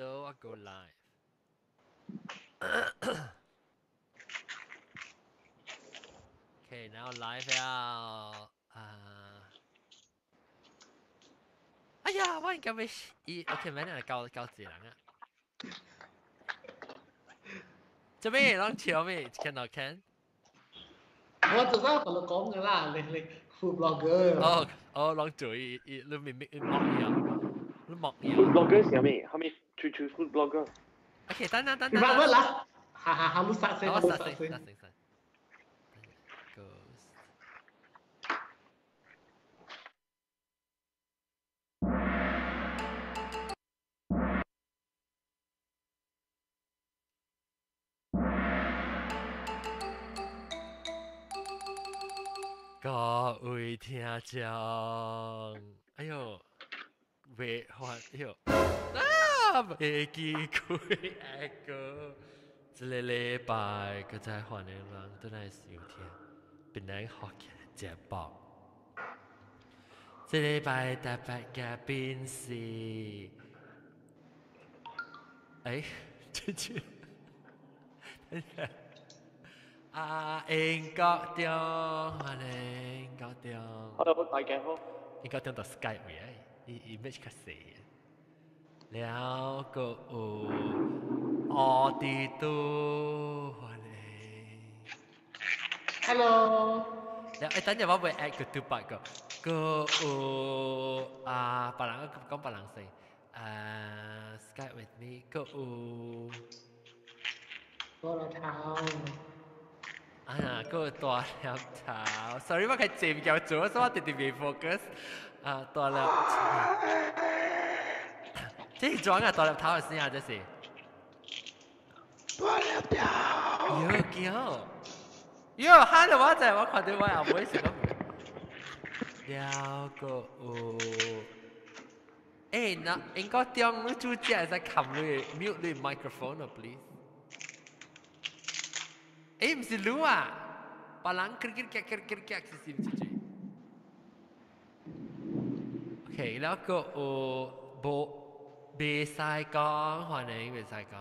So I go live. Okay, now live 了。哎呀，我應該會OK，明日教字人啊。做咩？啷跳咩？看到看？我知道佢講嘅啦，你 food blogger。啷做你咪莫呀？你莫呀 ？Food blogger 係咩？後面吹 food blogger。OK，等。你慢慢啦，哈，你殺先，殺先。Ghost。各位聽眾，哎呦，未還，哎呦，未記佢一個，這個禮拜佢在華人人都來收聽，變成學嘅節目。這禮拜特別嘅邊是，英國中，歡迎英國中。Hello， 大家好。英國中到 Skype 嘅，image 較細。แล้วก็ออติตู歡迎 Hello。แล้ว等陣我會 add 個對白個別人講別人先Skype with me 個多粒頭個多粒頭 sorry 我係漸叫做所以我直直未 focus 多粒頭這是裝啊，大粒頭嘅聲啊，這是。大粒頭。喲，喊到我真，我看到我也唔會食乜嘢。了個那應該將你主持人在冚你 mute 你 microphone 啊 ，please。唔是你啊，別人咳是唔是？OK，แล้วก็別使講，歡迎別使講。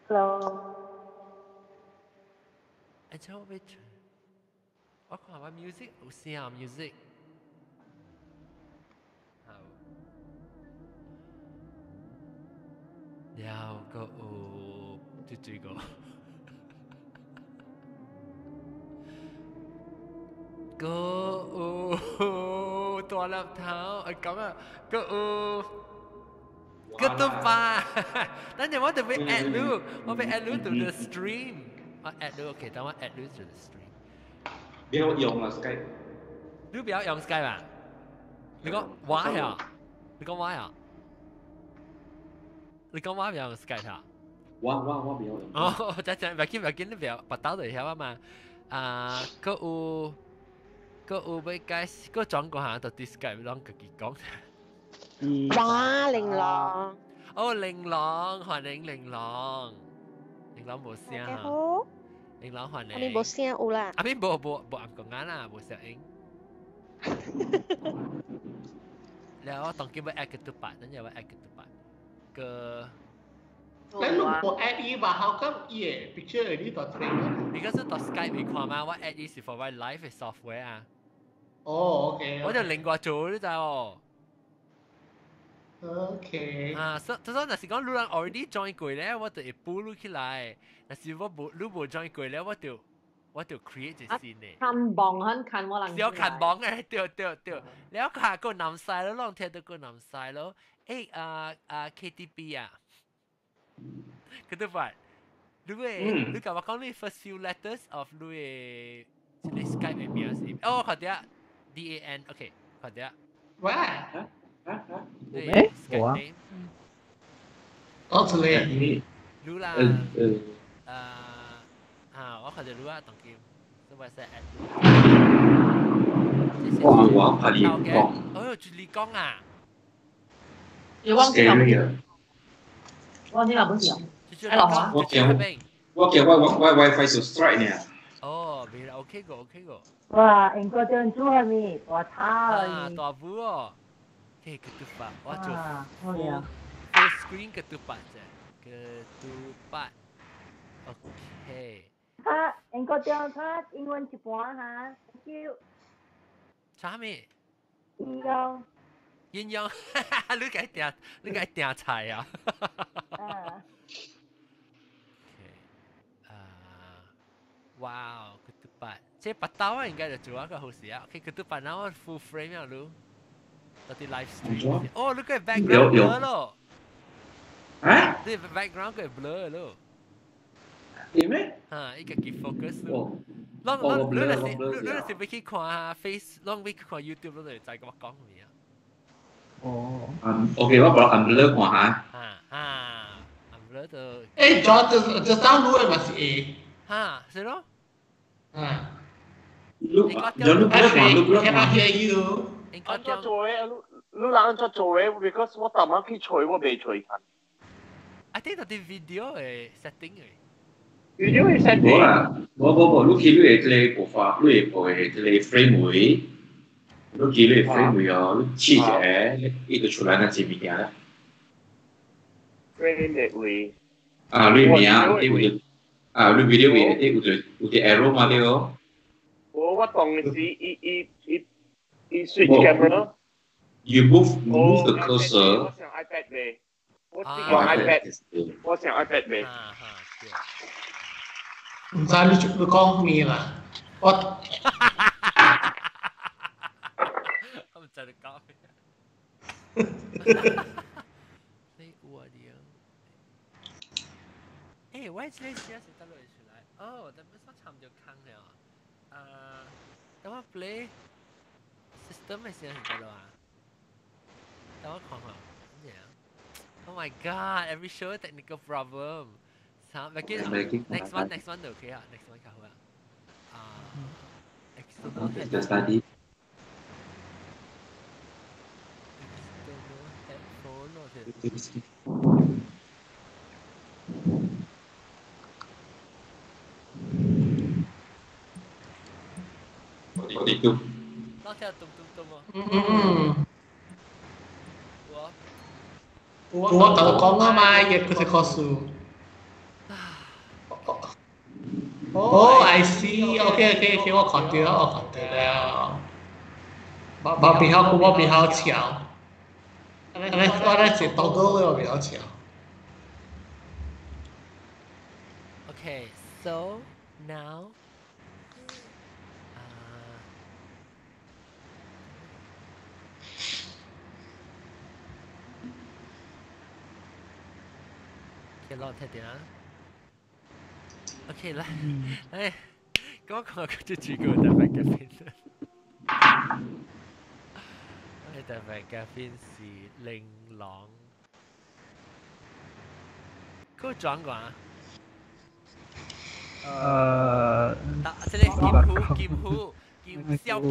Hello。做咩？我看下 music 有聲 music。好。แล้วก็最個。大粒頭，講啊，個都吧，等陣我哋會 add 你，我會 add 你 to the stream，我 add 你 ，OK，等我 add 你 to the stream。不要用啦 Skype。你不要用 Skype 啊？你講我呀？你講我呀？你講我不要用 Skype 啊？我不要用。哦，真唔緊，你不要拔刀就曉啊嘛。個有要解釋，個轉過下到 Skype 啷自己講。哇，玲瓏。哦，玲瓏，歡迎玲瓏。玲瓏冇聲嚇。好。玲瓏歡迎。阿邊冇聲有啦。阿邊冇按講啱啦，冇聲音。แล้วต้องกินไปแอคกับตัวปัดนั่นอย่าว่าแอคกับตัวปัดก็แล้วลูกโปรแอดอีว่าเขาก็พิกเจอร์นี่ต่อเทรนด์นี่ก็คือต่อ Skype มีความว่าแอดอี是 for live 嘅 software 啊哦 OK 我就另外做呢就OK 所以若是講你人 already join 過咧我就會補你起來若是我冇 join 過咧我就 create 隻新嘅看榜很看我人小看榜嘅對แล้วค่ะก็นำ晒แล้วลองเทียบก็นำ晒แล้วKTB อ่ะก็ตัวปัด你講我講你 first few letters of 你 Skype 嘅名是哦佢哋DAN OK 佢哋哇對 Skype name 哦之類รู้啦我佢哋รู้ว่าต้องกิน所以我先 add 我怕你講哦就你講啊你忘記了忘記了不是我叫我 Wi-Fi 就 strike 呢哦未啦 OK 個哇英國珍珠係咪大叉大夫哦 ketupat. 我做好了。 full screen ketupat 啫，ketupat。OK。他英國掉他英文一半哈，thank you。啥咩？應用。鴛鴦，你解訂菜啊？啊。哇，ketupat，即係白刀啊，應該就做一個好事啊。OK，ketupat now full frame 啊，lu，到啲 live stream。哦，你個 background blur 咯。啊？你 background 個 blur 咯。係咩？嚇，依個叫 focus 咯。你係咪去看 Face，你咪去看 YouTube 嗰度就係咁講咩啊？哦。OK，我幫按 blur 看下。按 blur 就。誒，just download 係咪是 A？嚇，係咯。Look, jangan lupa I cannot hear you。安怎做嘅？你安怎做嘅 ？Because 我啱啱去吹，我未吹緊。I think 嗰啲 video 嘅 setting 嘅。video 嘅 setting。冇啦，冇，你見你嘅步伐，你嘅步係你 frame 位，你見你 frame 位哦，你試者，呢個出來那字物件咧。frame 位。啊，你名，你會啊，你 video 位，你有啲 arrow 嘛啲哦。我當嘅是switch camera。You move the cursor。我上 iPad 嘅，我上 iPad 嘅。唔知你講咩啦？我唔知你講咩。你有啊啲啊？誒，我知你試下先得落出來。哦，但係我差唔多坑了。等我 play system 嘅時候先得咯啊。等我看下。Oh my god! Every show technical problem. Next one 就 OK 啊 ，next one 較好啊。external Just study。headphone 咯，我哋都。當聽咚哦。我同你講啊嘛，亦佢係個數。哦，I see，OK，我看到了。我比較巧，我是多個我比較巧。Okay, so now. Okay, 攞睇點啊 ？OK 啦，誒，咁我就主角特別嘅片。特別嘅片是玲瓏，佢講過啊？即係小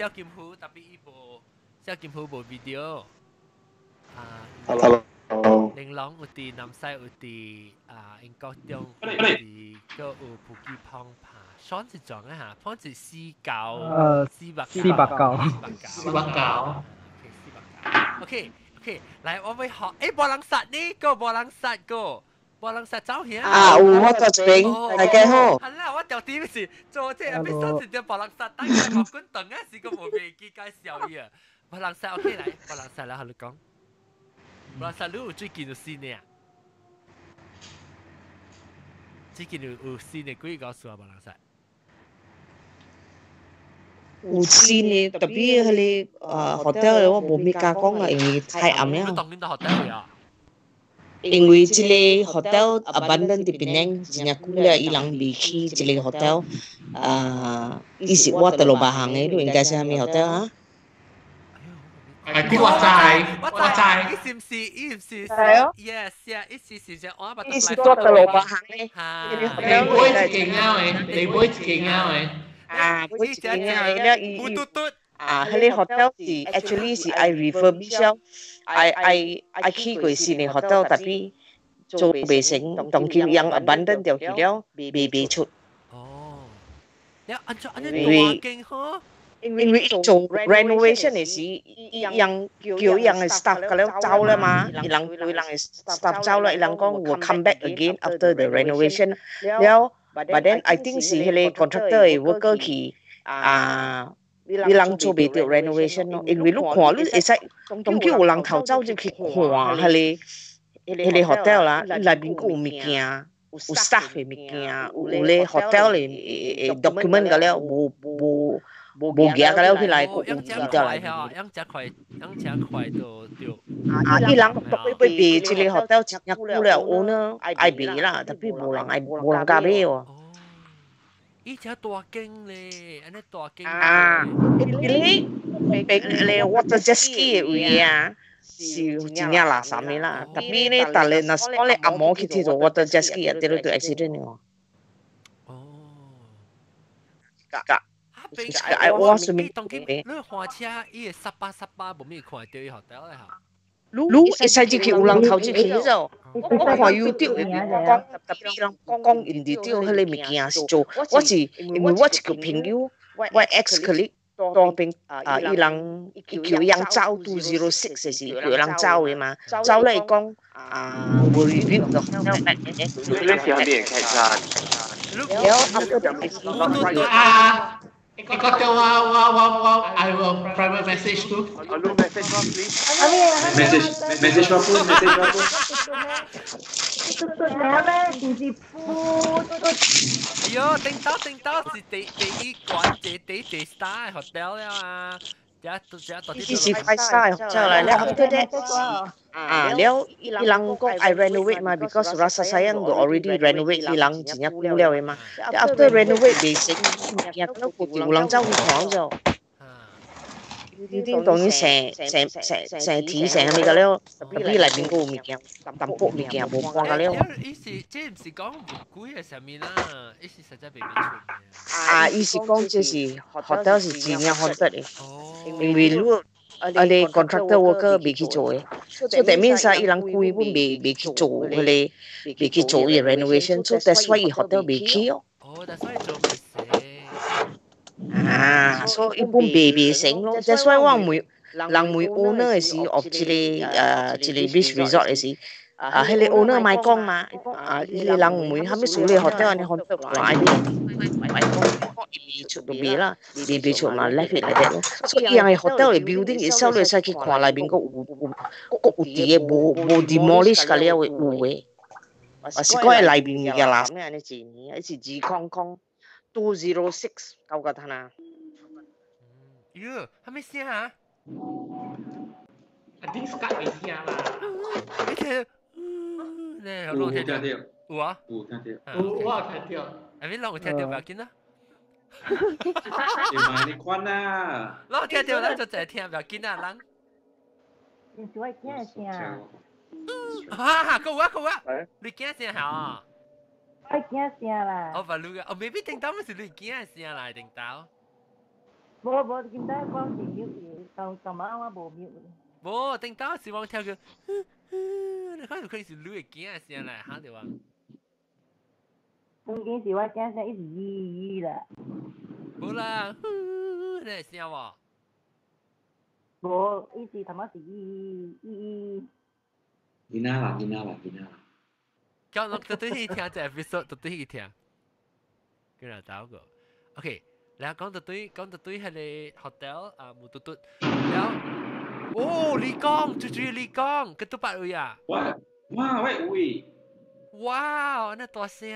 劍虎，特別依部小劍虎部 video。Hello。玲瓏有啲南西有啲英國中有啲個有普吉胖爬，雙是撞一下，胖是絲膠，絲白膠。OK，嚟我會學，誒，波冷殺呢個波冷殺走起啊，我做兵，大家好。係啦，我就點是做即係邊雙是隻波冷殺，等佢學官等啊，是個無名機介紹嘅。波冷殺 OK 嚟，波冷殺啦，同你講。波冷殺你有最近有線嘅啊？最近有線嘅幾個數啊？波冷殺。有線嘅，特別佢哋hotel 我冇咩加講啊，因為太暗啦。當然都 hotel 啊。因為這個 hotel abandon di Penang，真係kuliah ilang biki 這個 hotel，伊是我特路bahang嘅，你應該係咩 hotel 啊？啲我知，依是唔是？係啊 ，yes，依是我把伊是我特路bahang嘅。你唔會自己啱嘅，你唔會自己啱嘅。啊，佢自己嘅，烏嘟嘟。佢哋 hotel 是 actually 是 I refurbish I 去過是你 hotel， 特別做未成，當佢yang abandon 掉去了，未出。哦，你按照大環境呵？因為做 renovation 嘅時，人叫人嘅 staff 咁樣走啦嘛，伊人嘅 staff 走啦，伊人講會 come back again after the renovation。了，but then I think 是迄個 contractor 嘅 worker 去伊人做袂到 renovation 咯，因為你看你會使當叫有人頭走入去看迄個 hotel 啦，內面有物件。有 staff 嘅物件，有咧 hotel 嘅 document 個了，無嘢個了起來，有見到來。養只塊就。伊人要賣一個 hotel 真久了，owner愛賣啦，但係無人敢買喎。伊只大間咧，安尼大間。你 water jet ski 嘅位啊。是真正垃圾嘅啦，特別咧，但係嗱，我哋阿摩去做 water jet ski 啊，跌到 accident 喎。哦。我順便當佢你開車，伊個18無咩看到伊學到咧嚇。你會使入去有人頭入去就，我看 YouTube 講特別人講人哋啲迄個物件是做，因為我一個朋友，我 ex colleague。多邊伊人叫人走206嘅時，叫人走嘅嘛，走嚟講會 review 個 hotel 咩嘅？你係邊人劇㗎？你講到我 I will private message tu. Hello, message one please. Message apa? Tutut lama di Ayo, tính tao是第一關第 star hotel 了啊！伊是 5 star hotel 來了，after that 了伊人講 I renovate 嘛 ，because Rasa Sayang go already renovate 伊人真正久了嘅嘛。after renovate 未成，見到有人走去看咗。啲當然成提成係咪㗎了？特別內面嗰個物件，淡薄物件冇關㗎了。伊是即唔是講唔貴嘅上面啦，伊是實在未出嘅。伊是講即是 hotel 是真正好得嘅，因為如果哋 contractor worker 未去做嘅，所以that means 伊人規本未去做嗰個未去做嘅 renovation，所以 that's why 伊 hotel 未起哦。哦，但係做唔成。所以一般未成咯。That's why 我每人每 owner 嘅時，of 一個 beach resort 嘅時，迄個 owner 咪講嘛，伊個人每後尾處理 hotel 呢 hotel 來出到邊啦，未出嘛 left it like that 咯。所以伊樣嘅 hotel 嘅 building 嘅時候，你使去看內邊個有啲嘢冇 demolish 㗎了有嘅，或是嗰個內邊嘅垃圾咩？你知呢？一時自空空。206夠個攤啊！喲，係咪聲啊？ I think Skype 未聲啦。你聽，咧我聽到。有啊？有聽到。我有聽到。係咪我聽到唔要緊啊？要買你關啦。我聽到咱就淨係聽唔要緊啊，咱。你是我驚聲。夠啊！你驚聲嚇？我驚聲啦。我話你啊，maybe 聽到咪是你驚聲啦，聽到。冇，見到講是秒嘅，就晚我冇秒。冇，聽到是我聽佢，你可能是你嘅驚聲啦，嚇對話。當然是我驚聲，一直啦。冇啦，你係聲喎。冇，一直頭媽是見啦。咁我對去聽隻 episode，對去聽，跟住找個 ，OK，你講到對係個 hotel 冇嘟嘟，แล้ว哦，你講，最你講，佢都八位啊！哇，喂，哇，那大聲！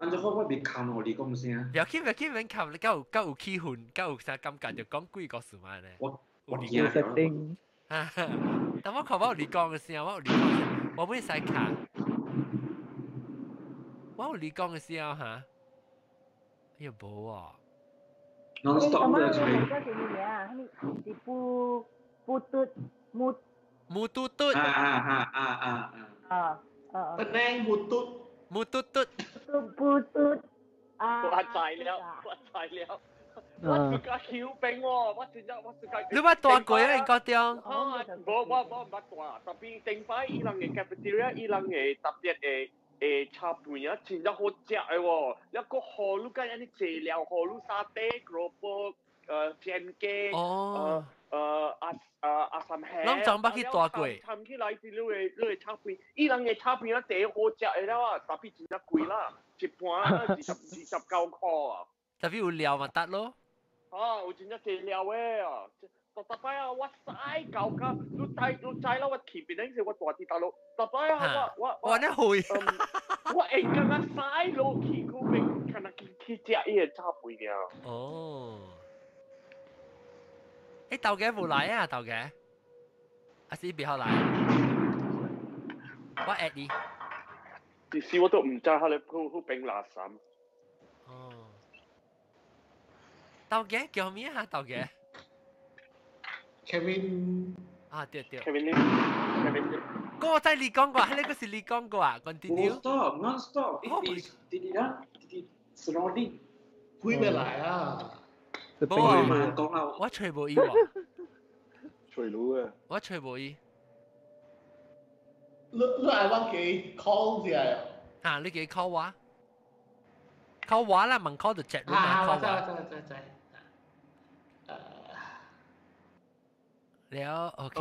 按照我未看我你講聲。不要緊，免看，你夠有氣氛，夠有啥感覺就講幾個事嘛咧。我驚咗。但我看我有你講嘅聲，我唔使看。我有你講嘅時候嚇，哎呀冇啊 ！non-stop 嘅出嚟。嗰時咩啊？係木嘟。Penang butut。木嘟嘟。我知了。我自家曉兵喎，我自家。你乜大個啊？你講點？我唔捌大，特別頂擺伊人嘅 cafeteria，伊人嘅特別嘅茶盤啊，真係好食嘅喎，一個河路間有啲謝料河路沙爹、蘿蔔、煎雞哦，阿三蝦，咱長捌去大過參起來是你會炒片，伊人嘅炒片啊，第一好食嘅啦，特別真係貴啦，一盤啊29塊啊。特別有料嘛得咯。啊，有真正濟料誒啊！特擺啊，我使搞到，你知啦，我前邊嗰時我大啲大佬，特擺啊，哇，你會，我會咁樣使落去，佢咪看下去食伊個炒片嘅。哦，誒豆嘅冇來啊，豆嘅，阿是別後來，我 at 你。至少我都唔知下你好冰垃圾。哦，豆嘅叫咩啊？豆嘅。Kevin 啊，對。Kevin，嗰個真係你講過，係呢個是你講過啊？Continue。Non-stop. It is surrounding. 幾咩嚟啊？冇啊，講啦，我吹冇意喎，除佬啊！我吹冇意。你係揾幾 call 字啊？啊，你幾 call 話？call 話啦，問 call 就 chat room 啊，call 話。在。แล้วโอเค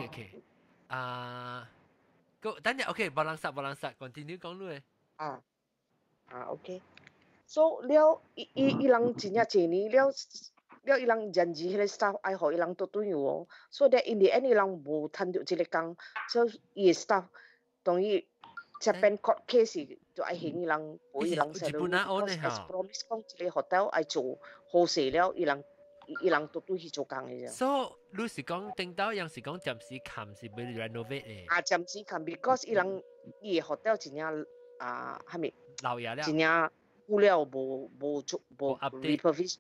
ก็等陣 OK บาลานซ์ continue 講เลยOK so 了伊人真正濟年了伊人人事迄個 staff 愛互伊人倒轉喎 so that in the end 伊人無趁到即個工 so 伊個 staff 當伊 Japan court case 就愛向伊人補伊人 salary because as promise 講即個 hotel 愛做好勢了伊人倒轉去做工嘅啫 so 你是講頂到有時講暫時冚是俾 renovate 嘅暫時冚 because 伊個 hotel 真正係咪老嘢了真正顧了無做無 refurbish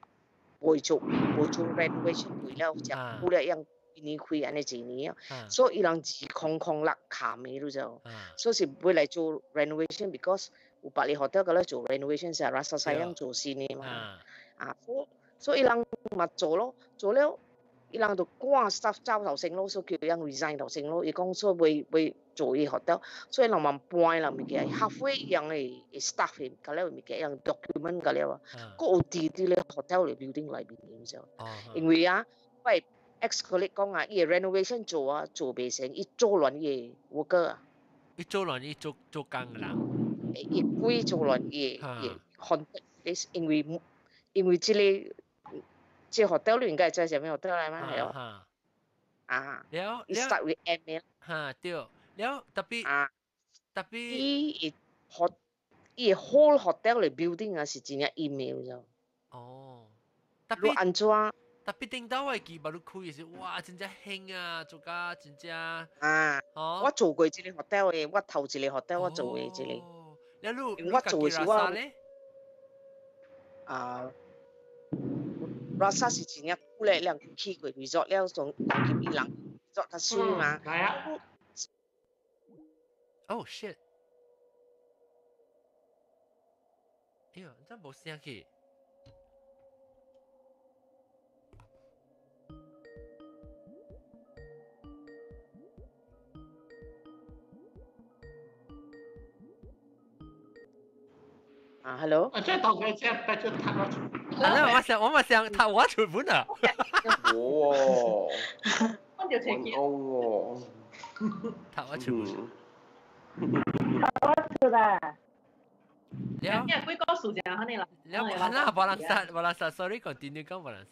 無做 renovation 為了就顧了樣年開安尼幾年所以伊人自空落冚嘅咯就所以是會來做 renovation because 有別個 hotel 嗰度做 renovation 是 rasa sayang 做先嘅嘛所以伊人咪做咯做了伊人就趕 staff 走頭先咯所以叫人 resign 頭先咯伊講所以會做伊 hotel 所以人咪搬啦物件 halfway 人嘅 staff 嘅嗰啲物件人 document 嗰啲個有啲啲咧 hotel 嘅 building 裏邊嘅就因為喂 ex colleague 講啊伊 renovation 做袂成伊做亂伊 worker 伊做亂伊做工啦伊規做亂伊 contact 因為這 hotel 你應該知係咩 hotel 嚟嘛係咯แล้ว start with M 咧對แล้ว特別伊 whole hotel 嘅 building 啊是真係 email 啫特別安怎特別頂到我記巴魯開時哇真正興啊做家真正我做過這個 hotel 嘅我頭一個 hotel 我做過這個แล้ว我做嘅是我Rasa 是真正古咧，人去過 resort 了，仲見伊人 resort 較水嘛。係啊。Oh shit！ 哎呦，真冇聲去。hello。即係當佢即係俾咗塔落。我咪想塔我出本啊！我條情喎，喎，塔我出本。塔我出啦。了。你係幾個數字啊？你啦。了，係balance ，sorry continue 講 balance。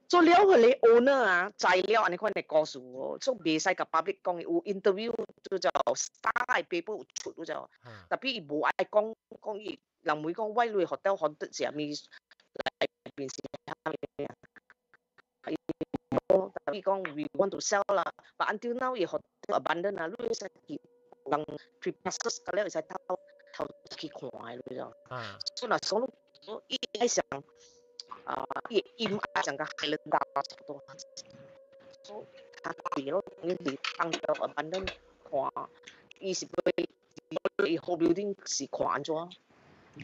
做了佢哋 owner 材料安尼款嚟告訴我，所以未使甲 public 講有 interview 就 start paper 有出就，特別伊無愛講伊人會講歪類 hotel 看得上面嚟邊時，特別講 we want to sell 啦，but until now 伊 hotel abandon 啊，你使去人 prepare 個了，使頭去看嘅咯就，所以嗱所以伊想。伊整個海倫島差不多，所以他哋咯，你哋當到abandon看，伊是佢後 building 是看安怎？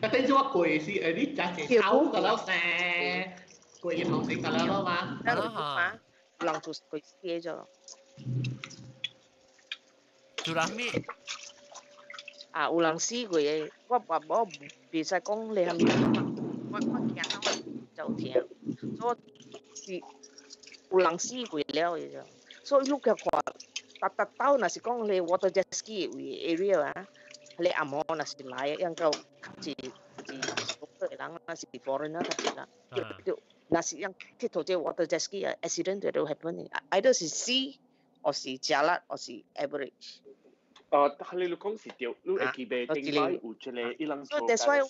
個等住我貴是誒，你揸住頭個佬噻，貴頭先個佬嘛，人做貴些咗。做人咩？有人死過嘅，我袂使講你係咪？我聽。就聽，所以是有人死過了嘅啫。所以你嘅話，搭到那是講你 water jet ski 嘅 area 啊，你阿摩那是來，應該是人那是 foreigner 嘅啦。那是樣鐵頭隻 water jet ski 啊 accident 就 happen，either 是 C 或是jalat 或是 average。你講是對，你會記得頂擺有一個伊人做 that's why 我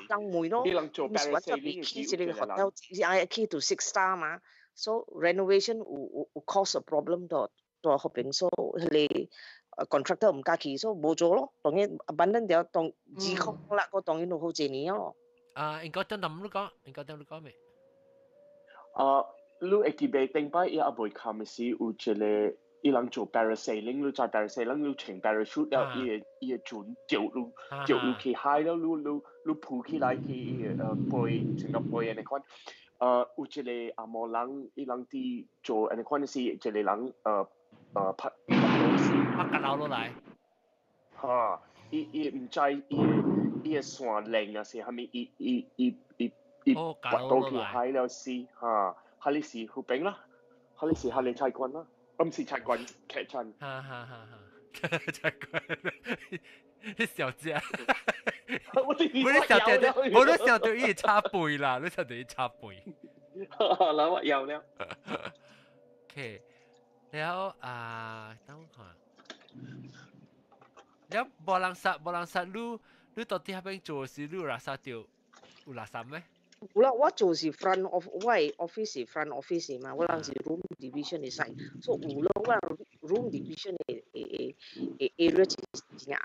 人每咯，伊人做 parasailing 起一個 hotel，係起到 6 star 嘛，so renovation 有 cause a problem 到後邊，so 你 contractor 唔加起，so 冇做咯，當然 abandon 掉當自控啦，個當然都好幾年咯。應該等你講未？你會記得頂擺伊阿妹看嘅是有一個。伊人做 parasailing， 你在 parasailing， 你穿 parachute 了，伊個船掉落去海了，你浮起來去背，成個背安尼款。有一個阿摩人，伊人啲做安尼款是一個人拍架樓落來。嚇，伊唔知伊個線靚啊，是係咪伊滑到去海了是嚇，係你是好平啦，係你是係你猜棍啦。唔是拆棍劇親，拆棍，啲小姐，我都想到伊插背啦，你想到伊插背，嗱我有了。OK，แล้ว等我看，แล้วบอลังสัตลูตอนที่เขาเป็น做事ลูรักษา掉有垃圾咩？有啦，我做是 front of 我係 office 是 front office 嘛，我人是 room division 嘅細，所以有啦，我 room division 嘅 area 真啱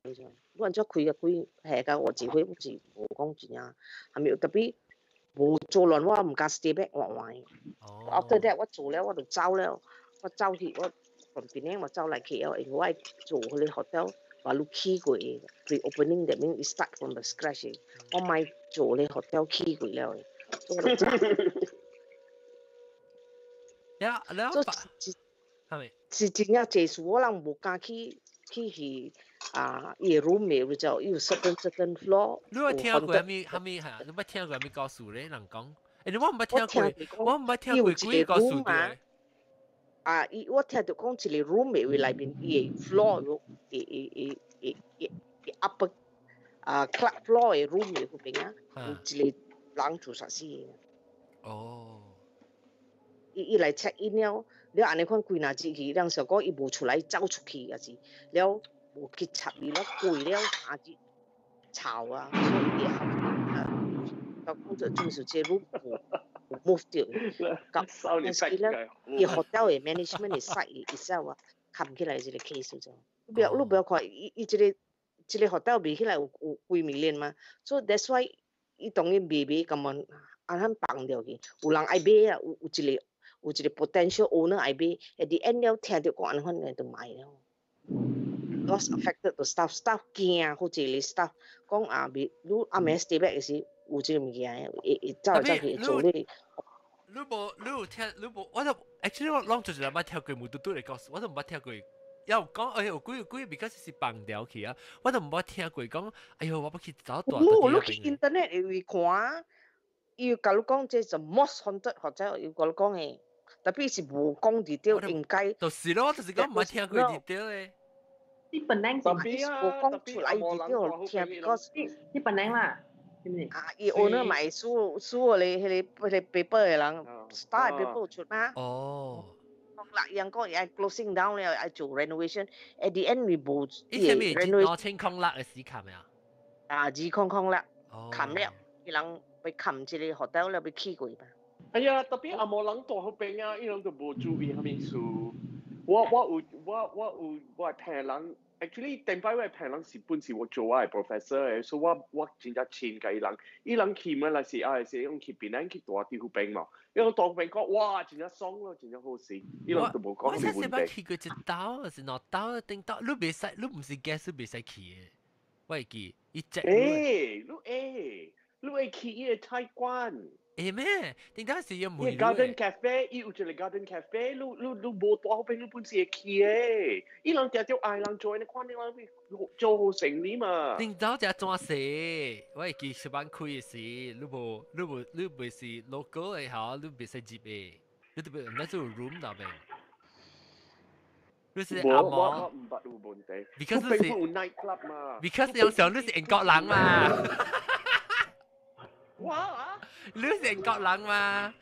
嘅啫。我做開係㗎，我自己唔是無講真啊，係咪特別無做亂我唔加 stay back 我玩。After that 我做了我就走了，我走去我從邊咧我走嚟 KL， 因為我係做佢哋 hotel。baru key 過嘅 pre-opening that means start from the scratch 嘅，我咪做你 hotel key 過了嘅，แล้ว係咪？是真正技術我人冇敢去room 嘅就要 certain floor。你有聽過係咪嚇？你冇聽過係咪告訴你人講？你我唔冇聽過，我唔冇聽過幾個告訴你。我聽到講一個 room 嘅裏邊，伊 floor upper club floor 嘅 room 嘅嗰邊啊，有一個人做實事嘅。哦。伊來 check in 了安尼款幾若日去，人想講伊無出來走出去也是，了無去插伊了貴了日吵啊，所以伊到工作就是這 room move 掉，咁所以咧，伊 hotel 嘅 management 嘅 site itself 啊，冚起來一個 case 啫。你不要看，伊一個 hotel 賣起來有幾 million 嘛，所以 that's why 伊當然賣咁樣，安尼放掉去，有人愛買啊，有一個 potential owner 愛買 ，at the end 了聽到講安尼款人就買了。Loss affected the staff 驚，好似你 staff 講你阿妹 stay back 嘅時。有這個物件，走去做你。你有聽，我就 actually 我啷做就冇聽過，冇嘟嘟嚟講，我都冇聽過。有講有幾比較是放掉去啊，我都冇聽過講，哎呦，我要去找大。你去 internet 會看，要甲你講這是 most haunted 或者要甲你講嘅，特別是無講 detail 應該。就是咯，就是講冇聽過 detail 嘅。啲本嚟特別無講出來 detail 聽 ，because 啲本嚟啦。伊 owner 買書迄個 paper 嘅人 ，start paper 出嘛。哦。啦，人講要 closing down 了，要做 renovation。at the end 你無。伊係咪攞清空啦嘅時冚呀？自空空啦，冚了，伊人被冚一個 hotel 了，被起過吧。哎呀，特別阿冇人大好病啊，伊人都無注意下面事。我係聽人。Actually，頂擺我係人是本是我做我係 professor 嘅，所以我真正錢嘅伊人去乜嚟是用去邊人去大啲好病嘛，因為大病講哇真正爽咯，真正好事，伊人都冇講你問題。我去過一刀，是兩刀頂刀，你袂使，你唔是 guess 你袂使去嘅，我會記，伊隻。你會去伊個菜館，咩？點解是要伊梅 Garden Cafe，伊有一個 Garden Cafe，你無大好邊你本事會去誒，伊人條條愛人做，你看你人做好成你嘛。點解只裝死？我係記上班開嘅事，你唔是 local 嘅嚇，你唔使接嘅，你特別那就 room 那邊。你是阿我毛唔捌有問題。 ，because 你你是有 night club 嘛 because 有時候你是英國人嘛，哇！你是英國人嘛，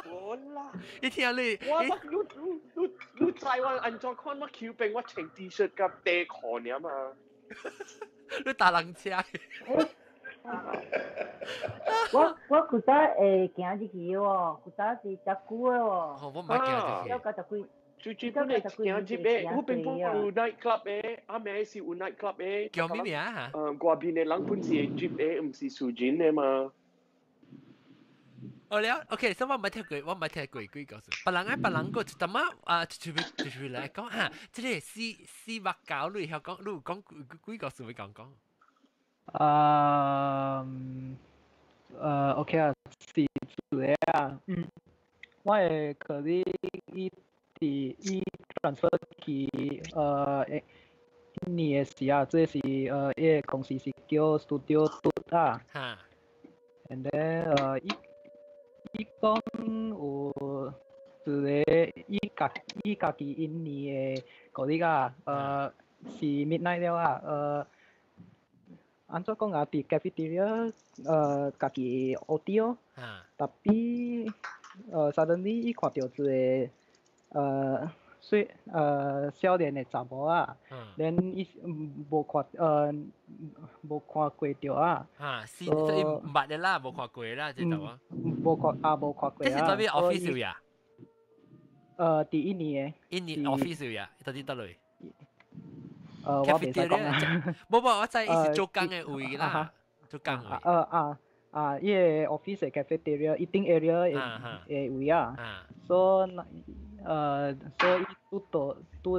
我啦，一聽你，你台灣安怎看我橋邊我穿 T 恤甲短褲爾嘛？你打人車，我古早會行入去喎，古早是遮久嘅喎，我唔係驚了九十幾。最本嚟行入誒，我邊幫有 night club 誒，阿妹是有 night club 誒。叫咩名啊？外邊嘅人本是會接誒，唔是蘇錦嘅嘛。哦了，OK，所以我唔係聽過，我唔係聽過幾個數。別人個就點啊？就嚟講啊，即係四百九，你有講幾個數會講？OK 啊，是主嘅啊，我係嗰啲伊 transfer 去印尼嘅時啊，即係伊個公司是叫 Studio Tut 啊。嚇。And then 伊講有一個伊家己印尼嘅嗰啲啊，是 midnight 了啊，安怎講啊？啲 cafeteria 家己 OT 哦。tapi suddenly 伊看到一個少年嘅查某啊，then 伊無看過着啊。是唔捌嘅啦，冇看過啦，即係話。無看過啊。即係在邊 office 呀？第一年嘅。一年 office 呀，到底得嚟？我袂使講啊。冇，我知係做工嘅位啦，做工位。伊個 office 嘅 cafeteria eating area 嘅位啊，所以伊拄着即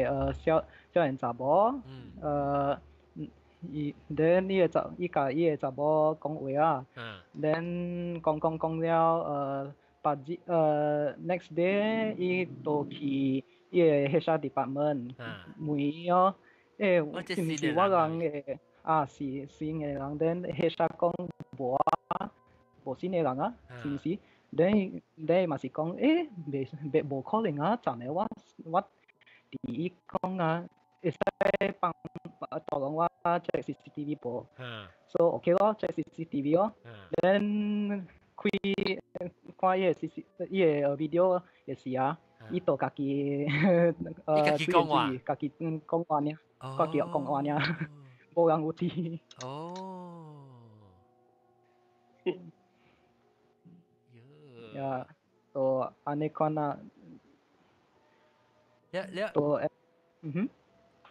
個少年查某，伊甲伊個查某講話啊，then 講了next day 伊就去伊個 HR department 問伊哦，是毋是我人嘅？是新嘅人，then HR 講無新嘅人啊，是毋是？你嘛是講，無可能啊！昨日我佇伊講啊，會使幫導講我 check CCTV 部，so OK 咯 ，check CCTV 咯，then 看伊個 video 嘅時啊，伊就家己家己講話爾，家己講話爾，無人有知。呀，就安尼看啊。就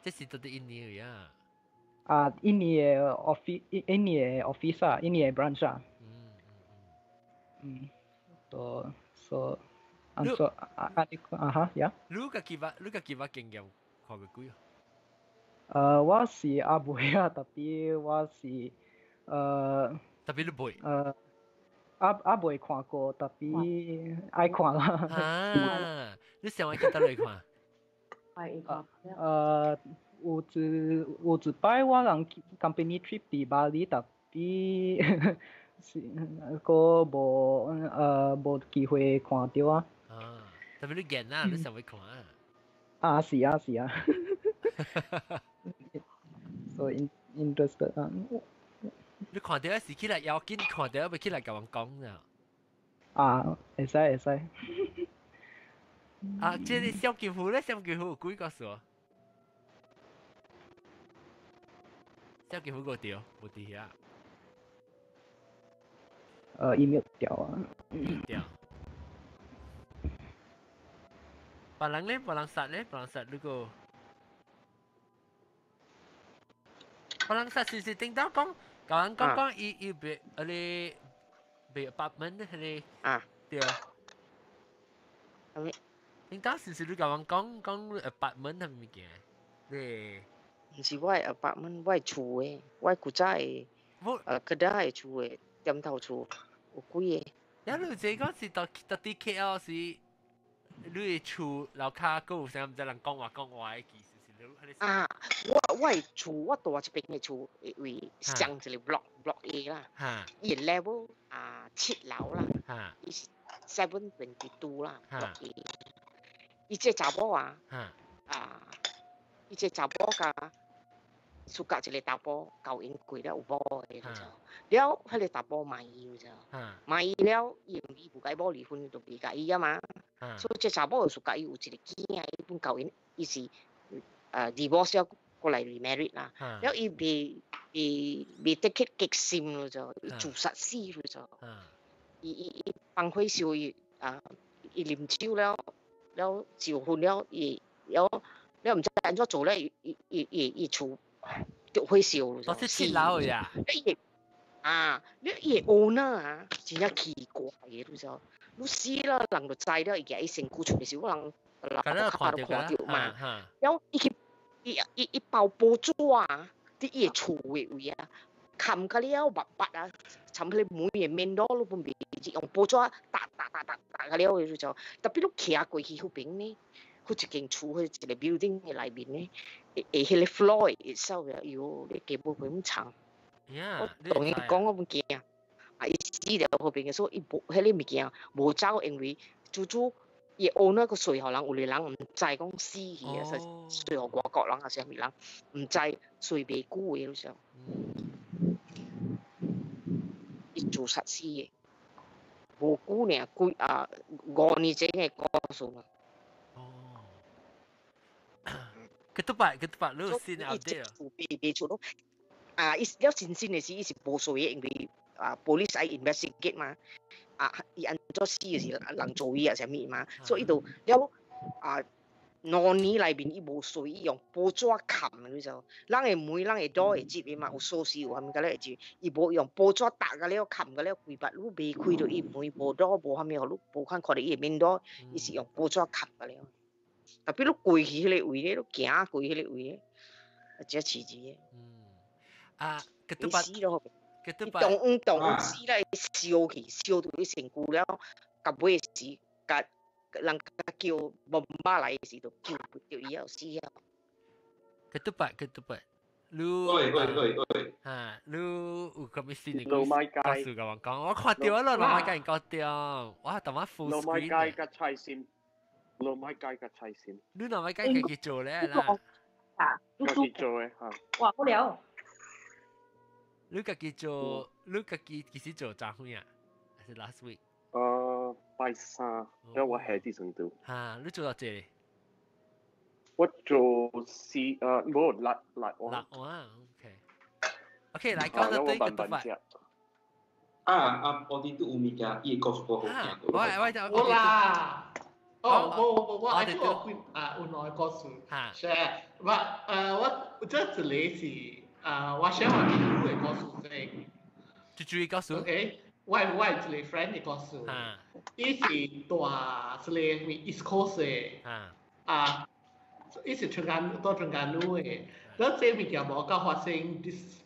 即是到底印尼呀？印尼嘅 office 啊，印尼嘅 branch 啊。就所安所安尼哈呀。你家己捌經驗看過幾我是阿妹啊，特別我是特別你妹。阿未看過，特別愛看啦。你想愛去倒嚟看？有一擺我人 company trip 佇巴黎，特別個無機會看到啊。特別你見啊，你想要看啊？是啊。So interested 啊。你看到是起來要緊，看到要起來甲人講啊。會使。即係小劍湖咧，小劍湖有幾個數？小劍湖個條冇啲啊。email 掉啊。掉。別人殺呢個。別人殺是聽到講。甲人講伊別別 apartment 迄個對。應當是你甲人講 apartment 係物件？對。毋是我嘅 apartment，我係厝嘅，我古早嘅kedai 厝嘅店頭厝。有几个。然後你講是到 KL 是，你厝樓下嗰有啥唔知人講話嘅意思是你。啊，我的厝我住這邊嘅厝為上一個 block A 啦，伊 level 7樓啦，伊是 722啦 block A。伊這查某伊這查某甲蘇格一個查某交因過了有某嘅，了迄個查某賣伊，賣伊了，伊唔甲伊某離婚，就袂甲伊啊嘛。所以這查某就蘇格伊有一個囝，伊本交因伊是divorce 了過來 remarried 啦，了伊袂得去激心咯就，伊自殺死咯就，伊放火燒伊啉酒了就昏了，了唔知安怎做咧，伊厝着火燒咯就。都是七樓呀。你伊個 owner 真係奇怪嘅咯就，你死了人就知了，伊喺身軀出嘅時候，人卡都看到嘛，了伊包報紙啲伊個厝嘅位冚個了白啊，冚佢每個面度都本別用報紙打個了嘅就，特別你徛過去嗰邊呢，佢一間厝佢一個 building 嘅內面呢，迄個 floor itself 喲，你幾部咁長。我同伊講我唔驚，伊死了嗰邊嘅，所以伊無迄個物件無走，因為主伊 owner 個隨後人有個人唔知講死去啊，隨後外國人啊啥物人唔知隨袂久嘅嗰時候，伊自殺死嘅，無久呢5年前嘅故事嘛。Ketupat, lu sin update 別處咯。伊了真正嘅事，伊是無衰嘅，因為police 愛 investigate 嘛，伊安怎死嘅是人做伊啊，啥物嘛，所以伊就了5年內面伊無衰，伊用報紙冚你就，人嘅門、人嘅 door 會接嘅嘛，有鎖匙有啥物個咧會接，伊無用報紙打個了冚個了規筆，你未開到伊門無 door 無啥物，你無看到伊嘅面 door，伊是用報紙冚個了。特別你過去迄個位咧，你行過迄個位咧，真刺激嘅。Ketupat 動死咧，燒到佢成骨了，甲尾時，甲人叫bomba來時就叫伊後死了。Ketupat，lu 有咁嘅事，你告訴我講，我看到啦，老麥家人講到，哇，同埋 full screen 老麥家嘅菜線，老麥家嘅菜線，你老麥家自己做咧啦，自己做嘅嚇。哇，好了。你自己做，你自己幾時做張會啊？還是 last week？拜三，因為我喺啲程度。你做到這裡？我做冇辣碗。OK，來講到對個讀法。我哋都有物件，伊告訴我好聽。我啦。我愛做有內告訴。是，我這一類是。我想話你會告訴你，注意告訴。OK，我一個 friend 嘅告訴，伊是住一個 East Coast 嘅，伊是全間路嘅，咁這物件無夠發生 this，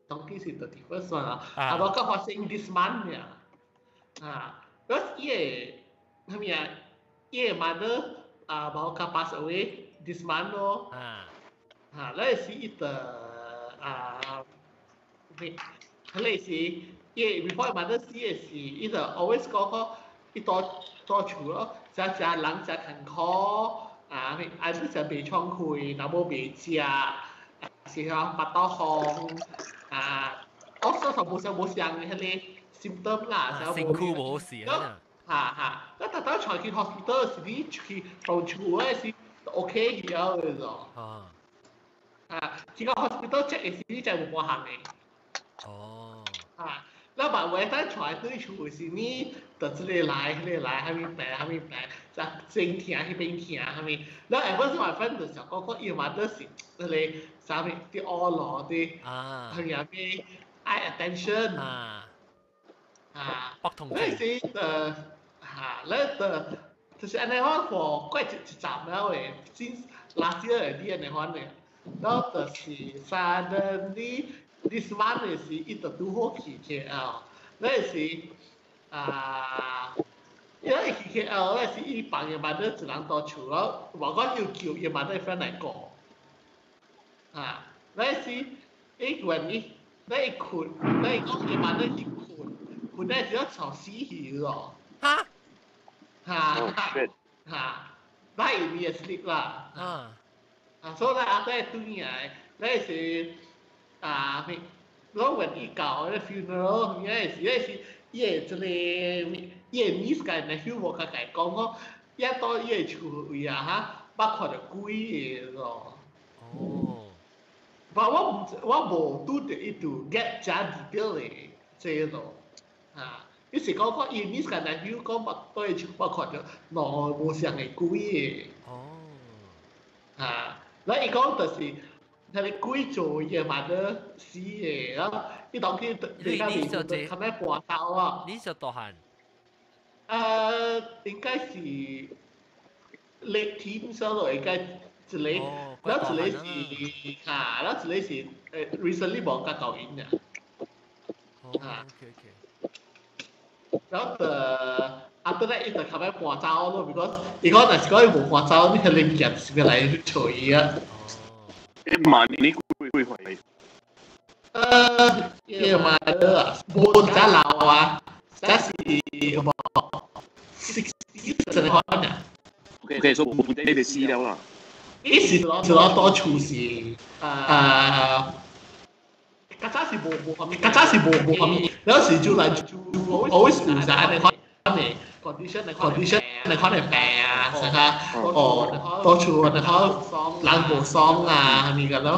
當佢是 31st one 啊，無夠發生 this month 嘅，咁伊個 mother 無夠 pass away this month 咯，那是伊的。類似before mother 死嘅時，伊就 always 講個伊多厝咯，人真艱苦，安不成未創開，若無未食，是講腹肚風，also 同無相嘅迄個 symptom 啦，身軀無事啊，咁特登傳去 hospital 時，你去phòng厝嗰時 OK 咗嘅咯。只個 hospital check 嘅時，你就冇冇行嘅。那麼我當傳對厝嘅時，你就這裡來，迄個來，蝦米病，就正聽迄邊聽蝦米。那下晡時我分就想講伊嘛都是嗰個啥物啲惡羅啲，佢入邊 eye attention，那是那就是安尼講過怪一站了誒，先last year啲安尼講嘅。然後就是 suddenly this month 是伊就拄好去 KL，那是因為佢咧是伊幫嘅嘛，都一人多處咯，話講要叫嘅嘛都 friend 嚟講，咧是伊原伊咧困，咧講嘅嘛都是困咧只要炒死魚咯，那有咩 sleep 啦，所以咧咧對嘅咧是攞原伊搞咧 funeral，咧是伊即個伊 miss 嘅 nephew 無甲佢講講，一到伊厝位捌看到鬼個咯。我無拄着伊度 get 真 detail 嘅即咯，伊是講伊 miss 嘅 nephew 講到伊厝捌看到無像嘅鬼嘅，嗱伊講就是係你鬼做嘢嘛都死嘅，然後伊當佢你家面就咁樣搏鬥啊。你就大漢？應該是 late teens 咯，應該一個，然後一個是然後一個是recently 冇甲教員嘅。然後after that 伊就咁樣搏鬥咯 ，because 如果但是講伊冇搏鬥，你係零件是要嚟去處理啊。萬年幾回？夜晚啊，冇得老啊，但是冇60歲可能。OK， 所以冇你哋私了啦。呢時攞多處是曱甴是冇方面，曱甴是冇方面，有時就嚟就 always 唔使你看你 condition 你看你病啊，係嘛？多處你看人無爽啊，係咪咁咯？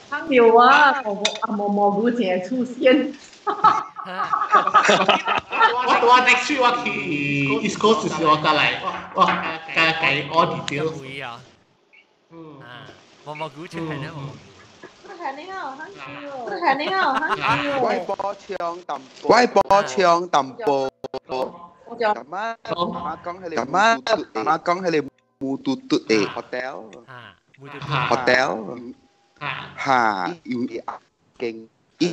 他沒有啊，蘑菇姐出現。我 next week 我去 East Coast 時我我計 all detail。蘑菇姐係咩？你好，你好，歪波槍揼波，歪波槍揼波。媽講係你，媽講係你木嘟嘟嘅 hotel。嚇，要勁，要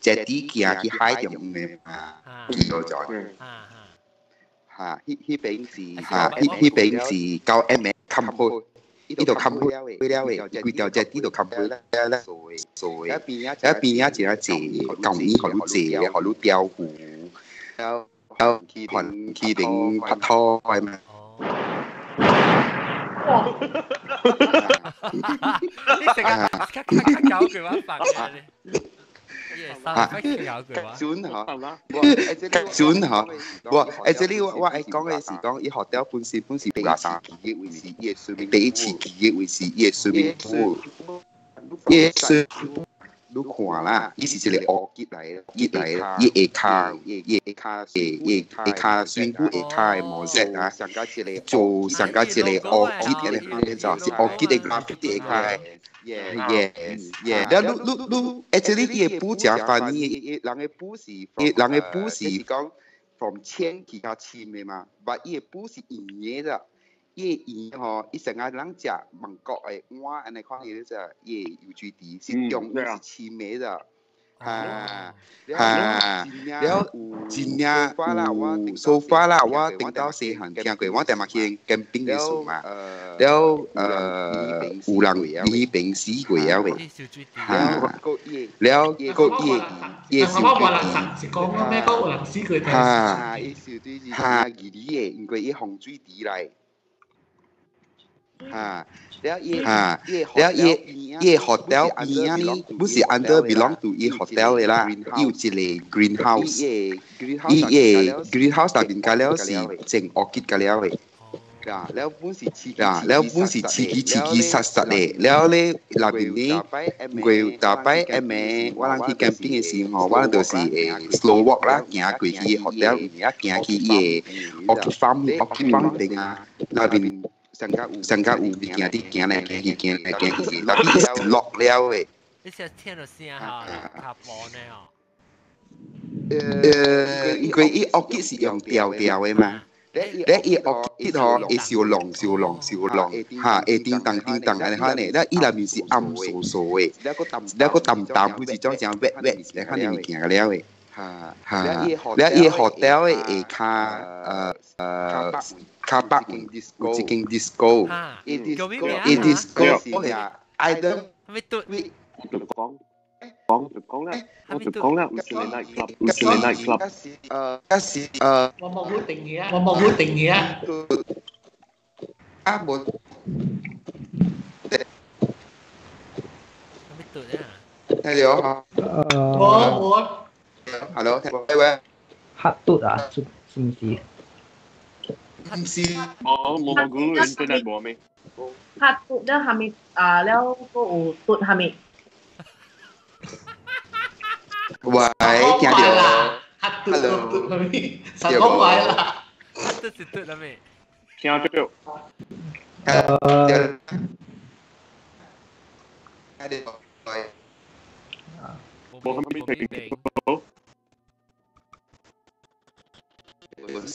隻啲嘢去海洋嘅嘛，見到咗。嚇，呢邊是教 M 冚開，呢度冚開了嘅，佢條隻呢度冚開咧，所以一邊一隻舊年學到借，學到釣魚，有去定拍拖係咪？你成日搞句話發嘅你，搞句話。準嚇，我即係我講嘅是講，伊學掉本事俾一次記憶為是，伊嘅水平俾一次記憶為是，伊嘅水平富，伊嘅水。你看啦，伊是一個惡結嚟，伊下卡選股下卡嘅模式啊，做上加一個惡結嘅，就是惡結嘅 graphic 下卡嘅，然後你 actually 伊嘅補假翻伊，人嘅補是講 from 淺去到深嘅嘛，但伊嘅補是圓嘅啫。伊吼，伊成日人食芒果誒碗，安尼看起就伊有豬蹄是中是青梅的，然後真正有沙發啦，我頂到細漢聽過，我哋嘛去camping嘅時候嘛，然後有人伊平死過啊喂，然後個伊是講咩講有人死過嚇，伊是對是嚇伊嘅，因為伊洪水地嚟。แล้วhotel นี้不是 under belong to hotel เลยล่ะอยู่ที่เลย greenhouse 入邊嘅แล้ว是整 orchid 嘅แล้วเลยแล้ว本是刺激實เลยแล้ว咧入邊นี้佢大擺誒我哋去 camping 嘅時候我哋就是 slow walk 啦行過去 hotel 行去orchid farm 定啊入邊上加有行嚟，但係落了誒。你成日聽到聲嚇，卡波呢因為伊惡結是用調嘅嘛，你伊惡結吼會燒龍，嚇會叮當安尼看呢，咧伊內面是暗疏疏嘅，แล้วก็淡好似種正 wet 嚟看你物件嘅了誒。แล้วอี hotel เอคาบักจิกิงดิสโก้อีดิสโก้ไอเดน ไม่ตุด 講啦，我就講啦，唔是你 night club，唔是你 night club。我冇好定義啊，我冇好定義啊。啊冇。ไม่ตุดเนี่ย Hello。我。Hello，喂。黑嘟啊，是唔是？唔是。冇估 internet 冇咩？ฮัดตุดแล้วฮามิแล้วก็ตุดฮามิ喂，聽到？黑嘟嘟係咪？神講壞啦。ตุด是ตุดแล้ว咩？聽到。冇係咪聽到？我是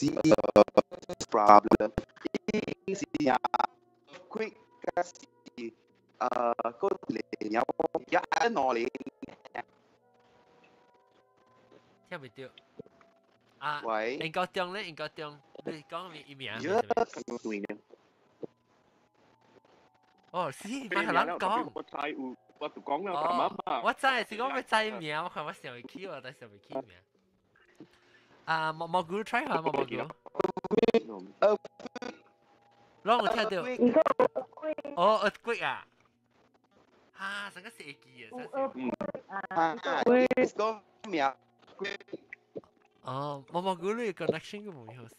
problem。是啊，quick 嘅是個嚟有一攞嚟。聽唔到啊？喂，英國中咧，英國中，你講咩名？哦，是，唔係人講。我就講啦，咁啊。我知是講要知名，我看我想會起喎，但係想唔起名。啊，蘑菇 try 下蘑菇。攞我聽到。哦，earthquake 啊！啊，成個射擊啊！講名。哦，蘑菇呢個 connection 都冇好事。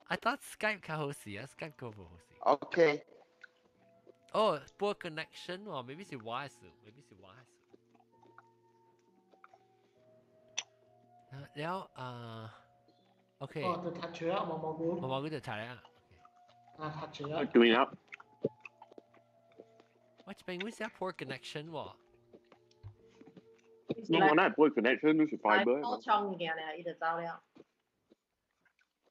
I thought Skype 較好事啊 ，Skype 個冇好事。OK。哦 ，poor connection 喎 ，maybe 是 wise，maybe 是 wise。แล้วโอเค哦，就ทัช咗蘑菇。蘑菇就ถ่ายแล้วทัช咗。對啦。我這邊會寫 poor connection 喎。我那係 poor connection 都是 fiber。我衝嘅咧，伊就走了。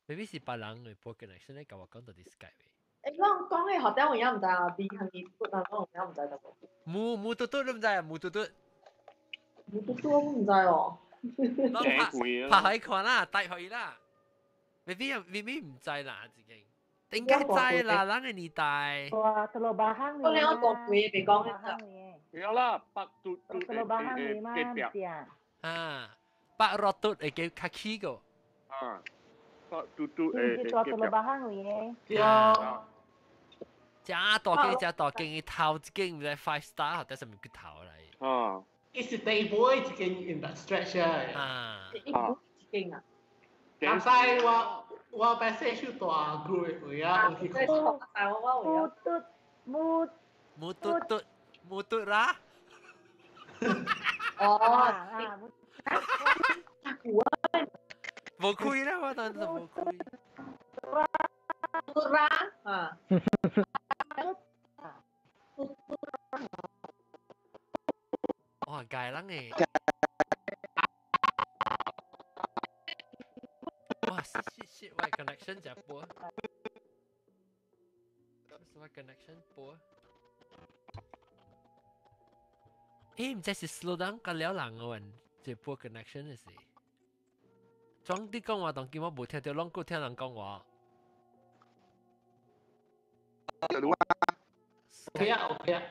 maybe 是別人嘅 poor connection 咧，跟我講到啲 Skype。誒，我講起學長，我而家唔知啊，B 係咪我而家唔知得喎。冇嘟嘟都唔知啊，冇嘟嘟。冇嘟嘟我唔知喎。拍喺看啦，帶去啦。maybe 唔知啦，自己。應該知啦，人嘅年代。哇，Telur Bahang ni. 我兩個國會被講嘅。有啦，白嘟嘟 Telur Bahang ni mah dia. 啊，白肉嘟係叫卡基個。啊，白嘟嘟Ini Telur Bahang ni. 有。加大間頭一間唔知 five star，但係咪叫頭嚟？啊。It's a day boy 一間 in that stretch 啊。一間啊。但係我 message 要大 group 會啊。冇嘟啦。哦。冇開啦，我當時冇開。嘟啦啊。哇，介人誒！哇 shit， 喂 connection 就播。喂 connection 播。誒，唔知是 slow down 個了人嘅人，就播 connection 嘅事。總啲講話當見我冇聽到，啷個聽人講話？OK 啊，OK 啊。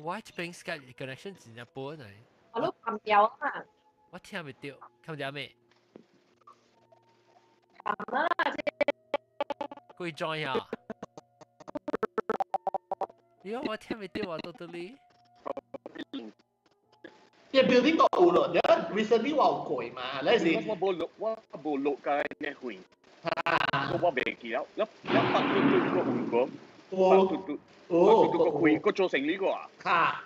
我這邊 Skype connection 真係播呢。我都撳掉啊！我聽唔到，看唔到咩？撳啦，可以 join 下。咦？我聽唔到啊，到到你。嘅 building 個有咯，你 recently 話有貴嘛？你是我冇錄嘅呢會，我未記了，一百嘟嘟個換過，百嘟嘟。哦，個會個做成呢個啊？嚇！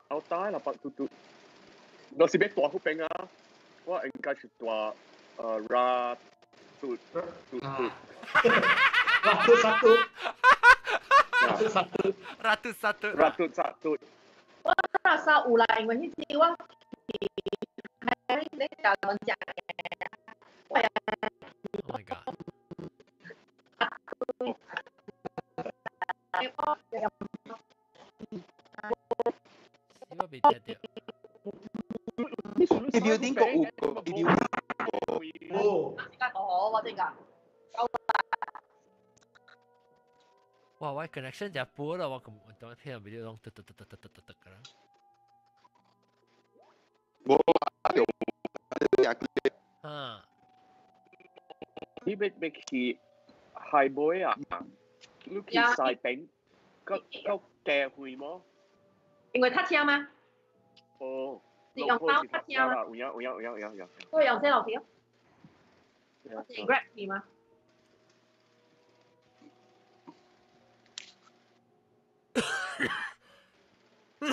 好大啦，百嘟嘟。我是咩大好餅啊？我應該是大拉嘟嘟嘟。Ratu satu.我rasa有啦，因為迄次我喺你教人食嘅。Oh my god！ 我未聽到。building 個有個 building 哦，而家講我哋㗎。哇，我 connection 就播啦，我咁當聽唔到講突㗎啦。冇啊！你咪去海妹啊？你去西邊，個地會麼？因為塞車嘛。哦。你用包塞車嘛？有。都係用車路票。我哋 Grab 去嘛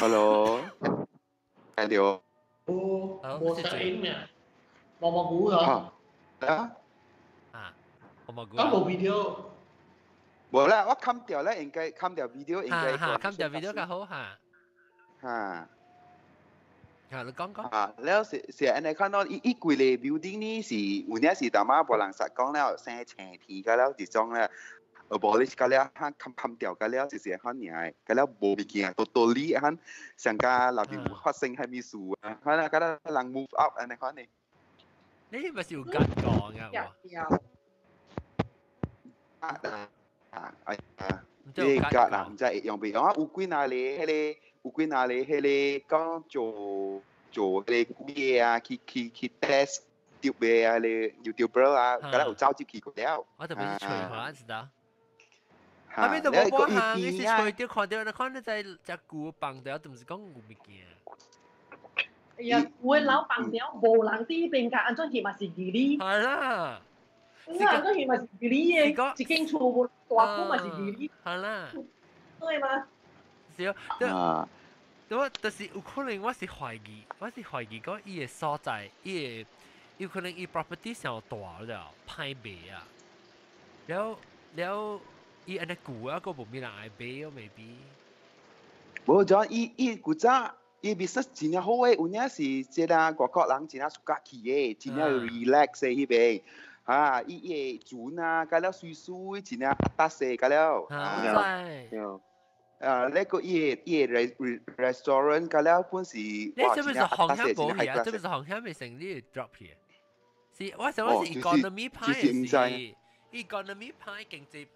？Hello， Hello。哦，冇聲音咩？毛毛菇啊？啊？毛毛菇。咁冇 video。冇啦，我砍掉啦，應該砍掉 video 應該。砍掉 video 較好嚇。嚇。你講。แล้วเสียอันนี้ข้างนอกอีกุยเลย building นี่สิวันนี้สิแต่มาบริษัท講แล้ว成前提㗎แล้ว就講咧，無你㗎แล้ว他砍掉㗎แล้ว就是ข้างนี้㗎แล้ว無物件ตัวนี้ข้าง上家那邊發生係咪事啊？ข้างนั้น㗎แล้ว人 move up อันนี้ข้างนี้。你咪是有咁講㗎喎？你格啦，唔知用唔用啊？有幾哪裡迄個？有幾哪裡迄個講做迄個嘢啊？去 test 碟嘅啊，你 YouTuber 啊，咁樣有招接去過了。我特別是吹下，知道。後面都冇播行，你是吹掉看到，你看你在隻鼓放掉，都唔是講有物件。哎呀，我老放掉，無人啲邊架，安怎去嘛是佢哩？係啦。咁安怎去嘛是佢哩嘅？一間厝大鋪嘛是佢哩。係啦。對嘛？是哦。我就是有可能我是懷疑講伊個所在，有可能伊 property 上大了，歹賣啊。了伊安尼舊啊，個無咩人愛買哦 ，maybe。無就伊古早伊 business 真係好誒，有影是即係外國人真係暑假去誒，真係 relax 誒迄邊。啊，伊個船啊，甲了水真係搭勢甲了。那個伊個 restaurant 㗎了，本是哇，這邊是航向冇去啊，這邊是航向未成立 drop 去。是，我想我是 economy 派嘅事 ，economy 派經濟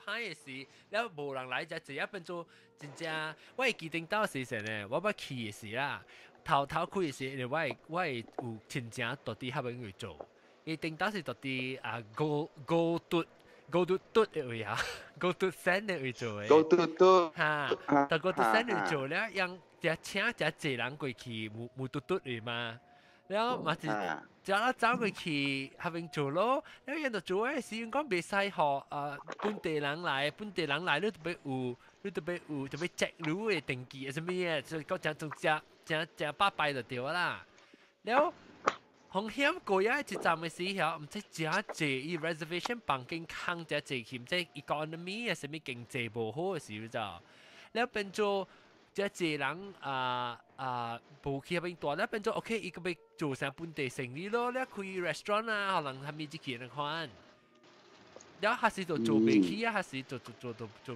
派嘅事，แล้ว無人來就一邊做真正，我係記定到時陣咧，我要去嘅事啦，頭開嘅時，我係有真正到底喺邊去做，伊定到是到底啊go嘟嘅位啊，go嘟山嘅位做嘅。go嘟嚇，但 go 嘟山去做咧，讓只請只濟人過去冇嘟嘟嘅嘛，แล้ว嘛是只啦走過去下邊做咯，แล้ว人就做嘅時，講別使學本地人來你特別有 check 路嘅登記什麼嘢，就講正巴閉就對啦，แล้ว風險過一站嘅時候，唔知只借伊 reservation 房間坑只借欠，即 economy 啊，什麼經濟無好嘅時候就，แล้ว變做只借人無去嗰邊大，แล้ว變做 OK， 伊個要做成本地生意咯，แล้ว開 restaurant 啊，可能係咪之前嘅款，แล้ว還是做未起啊，還是做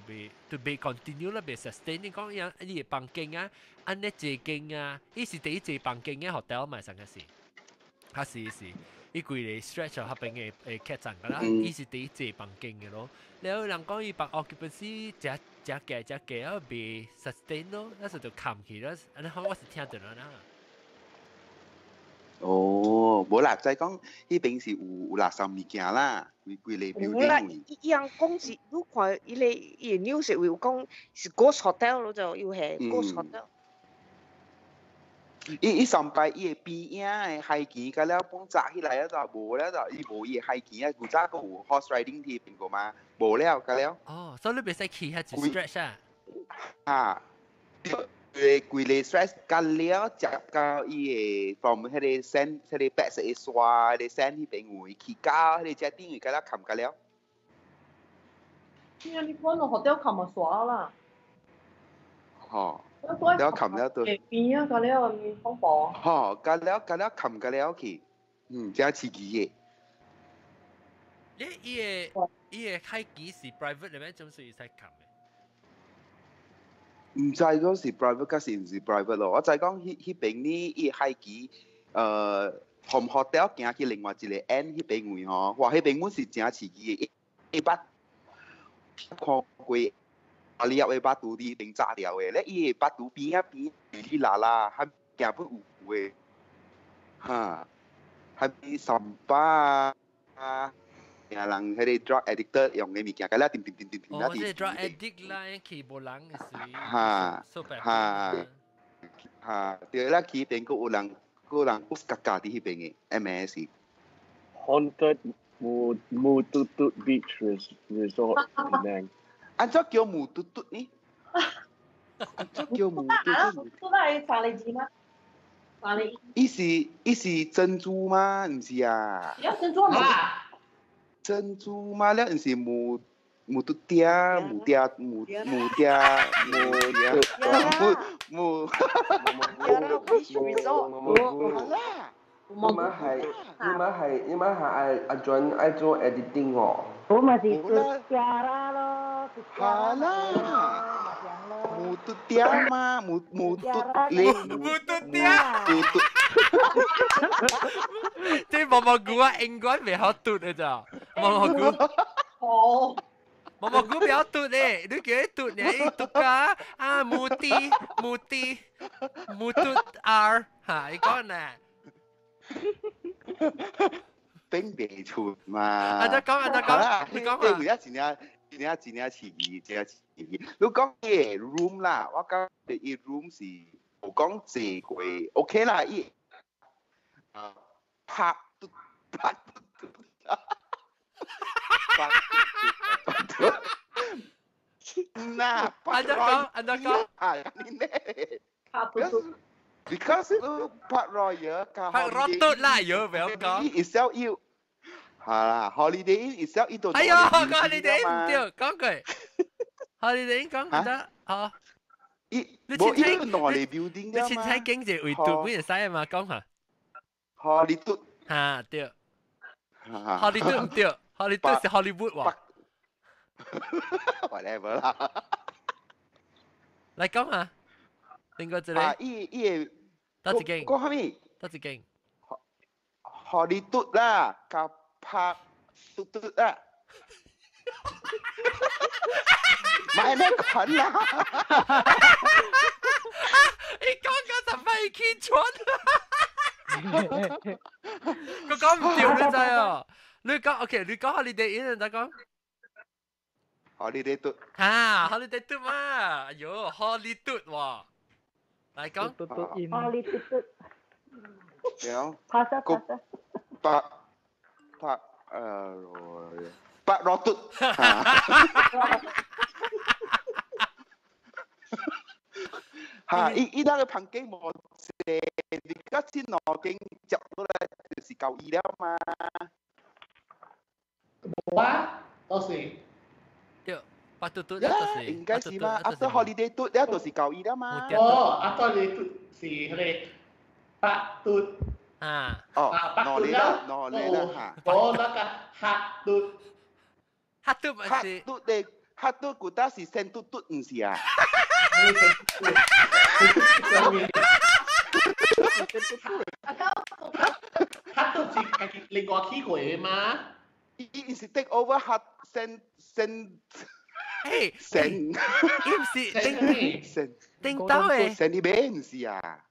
未 continue 啦，未 sustain。你講樣啲房間啊，安尼借間啊，伊是第一借房間嘅 hotel 咪成個事。是，伊規個 stretch 下邊嘅劇站噶啦，伊是第一隻房間嘅咯。แล้ว人講伊房 occupancy 只價啊未 sustain 咯，那時就冚起啦。安尼我是聽到啦。哦，無啦，就係講呢邊是有垃圾物件啦，規個 building。伊人講是，你看伊個news 會講是 ghost hotel 咯，就要係 ghost hotel。伊上擺伊個邊影誒海景，甲了幫炸起來了就無了就，伊無伊個海景啊，古早個有 horse riding 貼邊個嘛，無了甲了。哦，所以你袂使去遐一 stretch 啊。啊，規個 stretch 甲了接到伊個 from 迄個山，迄個白色個山，迄個山迄邊有去到迄個只頂位甲了冚甲了。你講到 hotel 冚咪耍啦。吼。แล้ว冚แล้วตัว邊啊，咁แล้วมี風暴。吼，咁แล้ว冚咁แล้ว去，真刺激嘅。伊個海機是 private 嚟咩？總是要使冚嘅。唔知嗰是 private 還是唔是 private 咯？我就係講迄邊呢，伊海機 from hotel 行去另外一个 end 迄边位吼，哇，迄边阮是真刺激的，一捌看过。你要一把肚啲定炸掉嘅，咧伊把肚邊一邊哩啦啦，係行不有嘅，嚇，係啲三巴啊，人迄個 drug addict 用嘅物件，咁啦，點啦，哦，即係 drug addict 啦，佢無人嘅事，嚇，對啦，佢邊個有人有格格啲迄邊嘅 MS。Haunted Mututut Beach Resort Penang。安怎叫木嘟嘟呢？安怎叫木嘟嘟？都係法利字嗎？法利。伊是珍珠嗎？唔是啊。有珍珠啊？珍珠嗎？咧唔是木嘟嗲木。你咪係阿俊愛做 editing 哦。我咪是做家啦咯，好啦，木嘟嗲嘛，木嘟你木嘟嗲，即係毛毛菇啊，英文未好讀嘅咋，毛毛菇。哦。毛毛菇比較讀咧，你叫佢讀咧，你讀㗎啊，木嘟 R 嚇，你講咧。並未出嘛。啊，你講，你講啊。而家真係刺激。你講嘅 room 啦，我講嘅 room 是冇講借過 ，OK 啦，伊拍嘟。嗱，安怎講？啊，你呢？拍嘟。Because Park Royal 加 Park Royal 啦，有唔有講 ？itself 要係啦 ，Holiday Inn itself 呢度。哎呀，個 Holiday Inn 唔對，講句 Holiday Inn 講唔得哦。你前睇經濟為讀咩使啊嘛？講下。Hollywood 嚇對。Hollywood 唔對 ，Hollywood 是 Hollywood 喎。Whatever 啦。嚟講下。另外一個。伊多一間。講下咩？多一間。Hollywood 啦，加拍嘟嘟啦。買咩菌啦？你講緊就肺氣喘。佢講唔掂你知啊？你講 OK， 你講 Holiday Inn 再講。Holiday 嘟。嚇 ，Holiday 嘟嘛？哎呦 ，Holiday 喎。嚟講。Holiday。有。拍羅嘟。嚇！依家嘅朋機冇借，而家先攞經入到嚟就是92啦嘛。冇啊，到時。對，八嘟嘟，到時。應該是嘛？After holiday 嘟，一到時92啦嘛。哦，After holiday 嘟是佢哋八嘟。啊。哦，攞嚟啦嚇。哦，那個黑嘟。黑嘟咪是。黑嘟你黑嘟古得是生嘟嘟唔是啊？黑嘟是另外起過嘅嘛？伊是 take over 黑生。誒，生。伊唔是叮當誒。生啲咩唔是啊？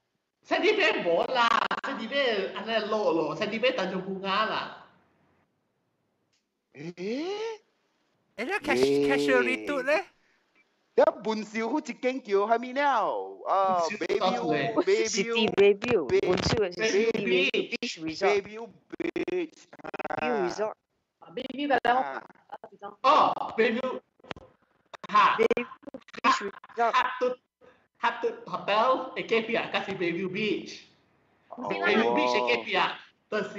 生啲咩冇啦，生啲咩安尼落咯，生啲咩當做bunga啦。誒，你 cashier 嘟咧？一半少好似經叫係咪了？啊 ，Bayview， 本少係 Bayview Beach Resort。Bayview Resort。Bayview 嘅啦。哦 ，Bayview 嚇。Beach Resort。黑嘟 hotel 嘅隔壁啊，嗰是 Bayview Beach。Bayview Beach 嘅隔壁啊，就是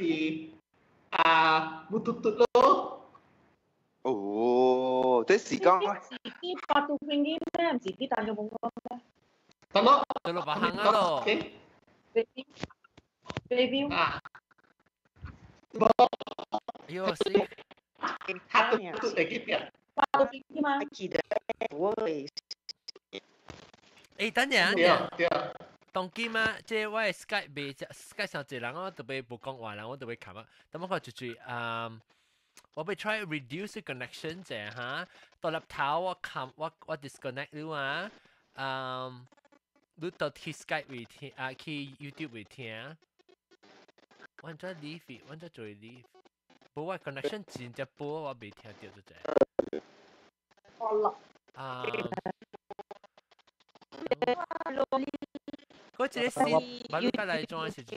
木嘟嘟咯。哦，即是講。啲八度片啲咩？唔是啲大咗冇講咩？得咯，對咯，白行啊咯。Bayview。啊。喲死！黑嘟嚟幾邊？八度片啲嘛？記得我係。誒，等陣。當機嘛，即係我係 Skype 未，Skype 上一人我特別冇講話啦，我特別冚啊。咁我就我被 try reduce the connection 啫嚇，到入頭我 disconnect 了啊，你到去 Skype 會聽去 YouTube 會聽，我再 leave， 我再做 leave， 不過 connection 真正波我未聽到咗啫。好啦。嗰隻線，把你嚟裝一次住。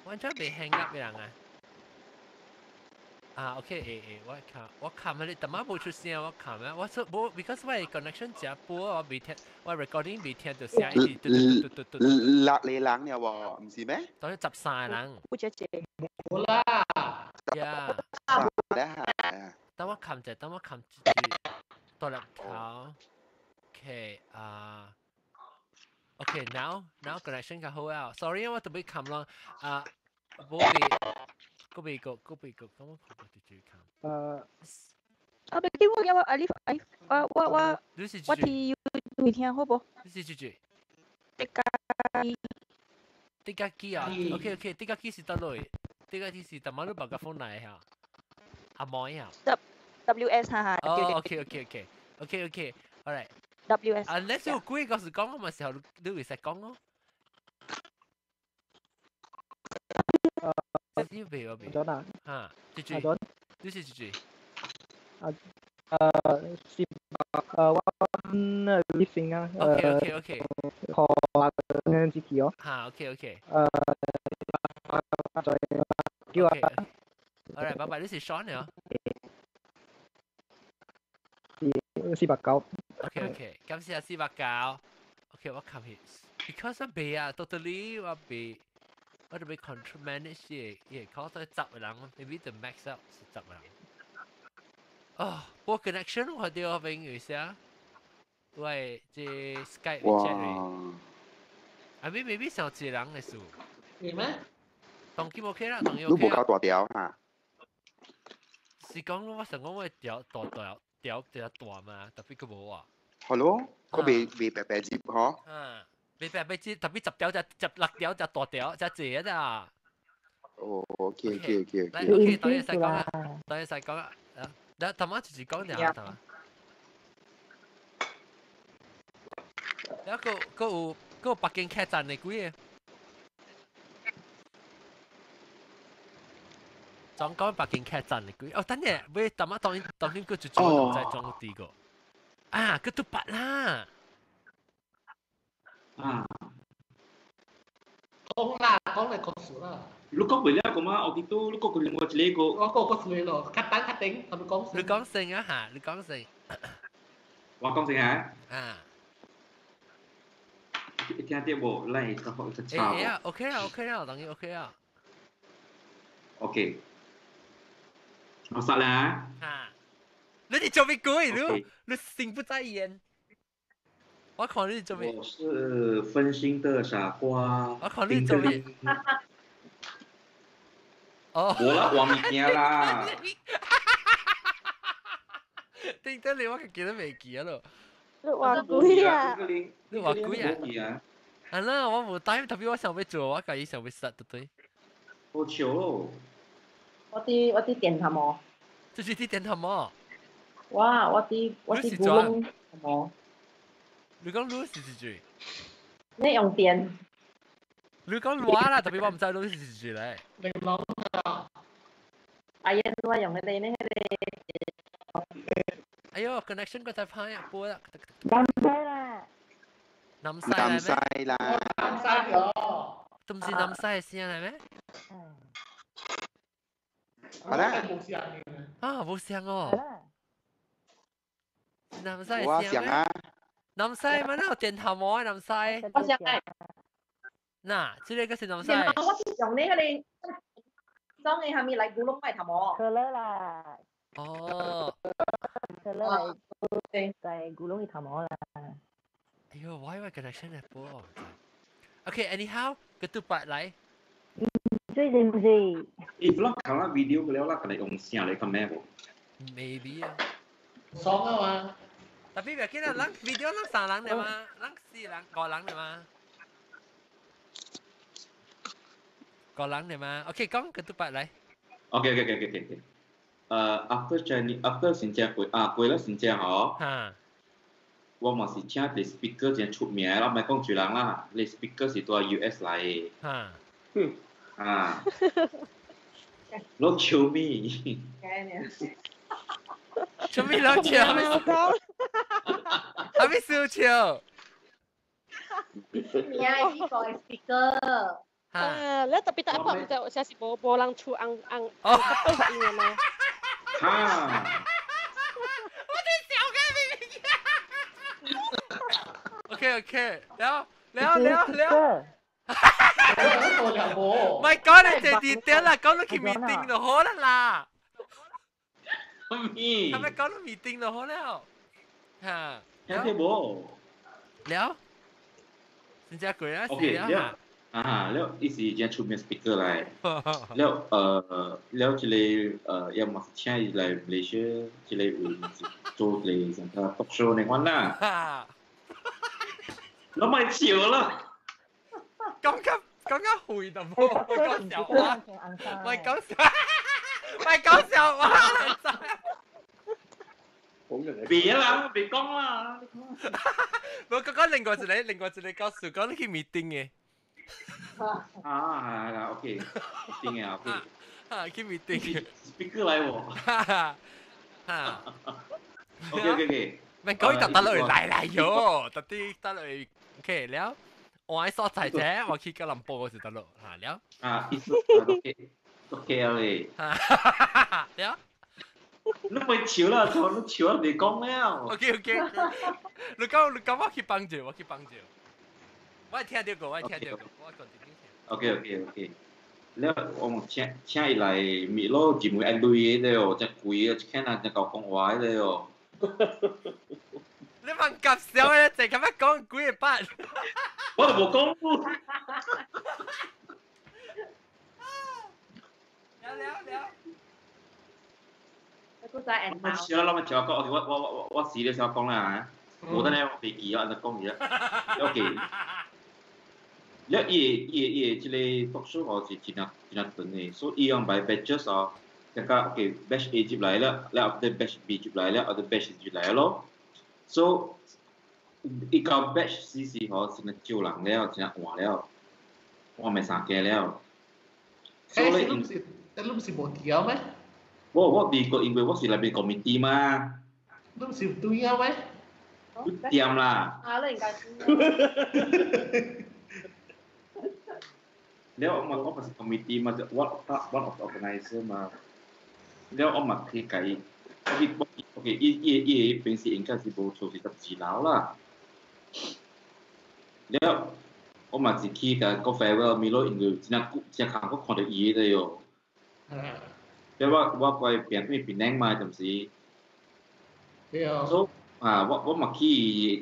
我真未 hang up 嘅人啊！OK，我冚你，但係冇出聲，我冚啊！我冇 ，because 我 connection 只波，我未聽，我 recording 未聽到聲，一直辣你冷嘅喎，唔是咩？當然集晒人。不只只。好啦。呀。等我冚住，到入頭。OK，now connection 較好啊。Sorry， 我特別冚咯。冇被個，咁我就最冚。俾我有啊！我聽要聽好不？你是住。啲架機啊 ，OK， 啲架機是得嚟，啲架機是特晚都把個風嚟下，阿妹啊。WS 哈。哦 ，OK，alright。WS。你只要鬼嗰時講嘅時候，你會識講咯。你要俾我俾。John 啊。嚇，住。John。你是住。我listening 啊。OK。學嘅自己哦。嚇 ，OK。叫啊。Alright，拜拜。你是 Sean 啊？489。OK， 感謝489。OK， 我冚起 ，because 我未啊 ，totally 我未，我特別 control manage 嘢，call 到10人 ，maybe the max up 是10人。哦，我 connection 我哋我邊有些，喂，即 Skype chat 嚟。I mean maybe 上1人嘅數。係咩？當佢 OK 啦，當佢 OK 啦。你冇搞大條嚇？是講我成講我條大嘛，特別佢冇啊。係咯，佢未白接嗬。未白接，特別10條就6條就大條就謝咋。哦 ，OK。OK， 當然使講啦，嗱，頭晚就是講就頭嘛。有個北京客棧嚟幾嘢？講北京客棧嚟幾？哦，等陣，喂，頭晚當然佢就做在裝第個。啊，佢都白啦。講啦，講嚟講數啦。你講唔了咁啊？我見到你講佢另外一個。我講數咯，卡頂，係咪講數？你講成啊嚇，你講成。我講成啊？聽啲冇嚟就好就差。啊 ，OK 啦，當然 OK 啦。OK。我殺啦。你哋做咩鬼？你心不在焉。我看你做咩？我是分心的傻瓜。我看你做咩？哦。我啦，話物件啦。點解你我記得未記啊咯？你話鬼啊？你話鬼啊？係啦，我冇帶，特別我想要做，我介意想要實對對。好潮咯！我啲電頭毛。就是啲電頭毛。哇！我啲古龍頭毛。你講攞是住？你用電？你講攞啦，特別我唔知攞是住咧。你講啊？哎呀，我用你哋呢？哎呦 ，connection 個在拍呀，播啦。南西啦。南西啦咩？南西咗。都唔是南西嘅聲係咩？係啦。冇聲哦。南西嘅聲咩？南西咪有電頭毛啊，南西。我想係。嗱，呢個是南西。我用呢個你裝你下面嚟古龍咪頭毛。可樂啦。哦。可樂係古龍嘅頭毛啦。哎呦 ，why connection 係播？OK，anyhow，個都白嚟。最近唔是。If เรา看啦 video 嘅了啦，可能用聲嚟咁咩喎 ？Maybe 啊。爽啊嘛。Tapi biasanya lang video lang 3人的嘛，lang 4人、5人的嘛。5人的嘛，OK， 講ketupat來。OK。after Chinese after 新疆過了新疆哦。我嘛是請啲 speaker 真出名，啦，唔係講住人啦，啲 speaker 是到 US 來嘅。攞笑咪。笑咪攞笑，係咪笑笑？咩啊？呢個係 speaker。แล้วtapi tak apa kita saya si bolang chu ang couple sa inyo na. 我哋笑嘅明明。OK， 了。唔係講你哋 detail 啦，講到佢 meeting 就好啦。係咪講到 meeting 就好了？嚇。聽啲冇。了。新加坡啊，是啊。แล้วอีสิจะชุดเป็นสปีกเกอร์อะไรแล้วจะเลยยังมาใช้เลยเลยเชื่อจะเลยโจทย์เลยสังกัดท็อกโชว์ในวันน่ะแล้วไม่เฉียวละ咁回就冇，咪講笑話，別啦，別講啦。我剛剛另外一個告訴講你去 meeting 嘅。OK， meeting 啊 ，OK。去 meeting。speaker 嚟喎。OK。咪講得落嚟咗，特啲得落 OK 了。我喺所在啫，我去吉隆坡嗰時得咯，了。OK 啊你。了。你咪笑啦，你笑啊，你講了。OK， 你講我去幫助。我聽到過，我講啲。OK。แล้วผมแช่อะไรมีโลจิมวยอันดุยเลยอ๋อจะคุยแค่นั้นจะ搞講話เลยอ๋อ你問夾笑嘅，淨係咁樣講幾日八？我都冇講。了。我在安排。笑啦，我講，我試你先講啦嚇，冇得咧，我飛機啊，就講嘢。OK。แล้วที่เลยท็อกโชว์เขาสิจีน่าตื่นเลยส่วนอีกอย่างไป batches อ่ะแต่ก็โอเค batch A จีบ来了แล้ว after batch B จีบ来了 after batch C จีบ来了 so อีก個 batch C เขาสิน่า招人แล้วสิน่าหัวแล้วว่าไม่สังเกตแล้ว so เลยลูกสิบเดียวไหมว่าดีก็因為我是嚟เป็น committee 嘛ลูกสิบตัวเดียวไหมเตรียม啦那應該是แล้วออกมาก็เป็นคอมมิตี้มาจากone of the organizer มาแล้วออกมาที่ไกโอเคอีเป็นสิ่งที่สิบโบโชว์สิบจีแล้วล่ะแล้วออกมาสิที่ก็แฟร์ว่ามีโลอินเดียจะขังก็คอนเดอีเลยอ๋อแล้วว่าไปเปลี่ยนไม่เปลี่ยนแรงมาจำสิso ว่ามาที่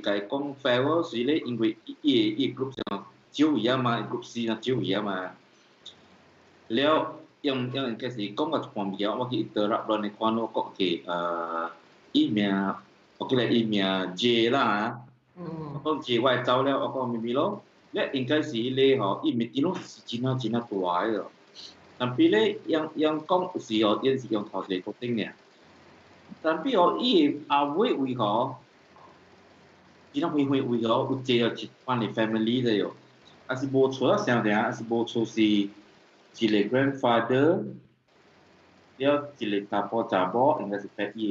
ไก่กองแฟร์ว่าสิเลยอินเดียกลุ่ม招而家嘛 group C 啦，招而家嘛，แล้วยังก็สิ講個方面嘅，我去 interrupt 咗你看到個嘅email，我記得 email J 啦，我講 J 我走了，我講咪咪咯，แล้ว應該是你嗬 email 啲咯是真係大嘅，但係咧ยัง講是哦，有時用頭嚟決定嘅，但係哦伊阿位嗬，真係會嗬，有借咗一班嘅 family 嘅喲。อาสิโบชัวร์เสียงเดียวอาสิโบชัวร์สิจิเล grandfather เดี๋ยวจิเลตาพ่อจ่าบ่เองก็สิแปะอี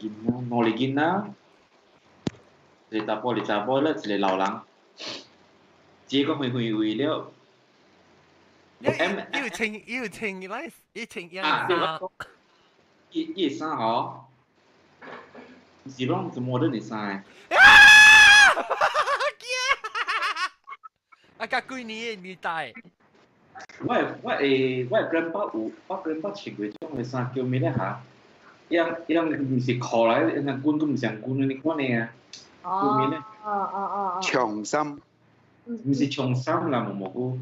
กินนะนอลิกินนะจิเลตาพ่อหรือจ่าบ่แล้วจิเลเหล่าหลังเจ๊ก็หุยแล้ว要清來，要清樣一三好是攏是摩登的衫啊，甲幾年代？我 grandpa 有，我 grandpa 穿過種嘅衫叫咩咧嚇？伊唔是褲嚟，伊係棍都唔像棍，你看呢啊？叫咩咧？長衫。唔是長衫啦，冇個，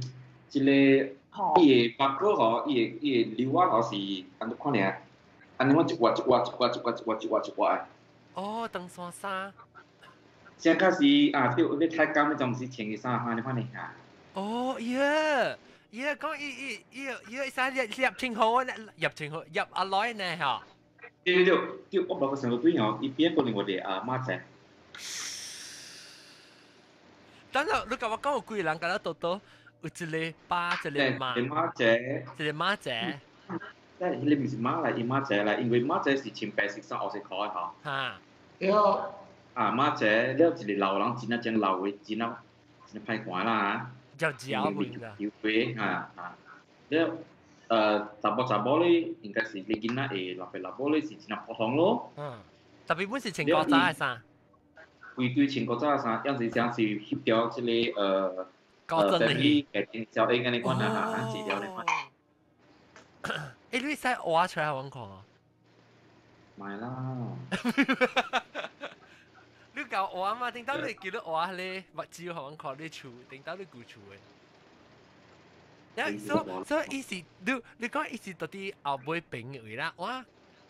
一個伊嘅白哥嗬，伊嘅溜仔嗬是，安怎看呢？安尼我一畫。哦，登山衫。先开始啊，对，你太监你就唔是穿嘅衫哈，你翻嚟下。哦，耶，講伊啥入清好啊，入清好入阿來呢嚇。對，我冇個成個對哦，伊邊個令我哋馬仔。等下你甲我講有幾個人甲咱倒倒，有一個爸，一個媽，馬仔，一個媽仔。但係你唔是馬嚟，伊馬仔啦，因為馬仔是穿白色衫，我是可愛嚇。嚇。對啊。啊，馬仔，了一個老人，真係真老嘅，真係歹看啦嚇。嚼門㗎。有鬼了，查某咧，應該是你囡仔會老母咧是真係普通咯。特別本是穿古早嘅衫。規對穿古早嘅衫，有時像是翕條即個高真嘅嘅照應安尼款啊，資料安尼款。你使畫出來我看哦。買啦。你教畫嘛？頂到你叫你畫咧，目睭互阮看你厝，頂到你顧厝誒。所以意思，你講意思到底後尾平嘅位啦，我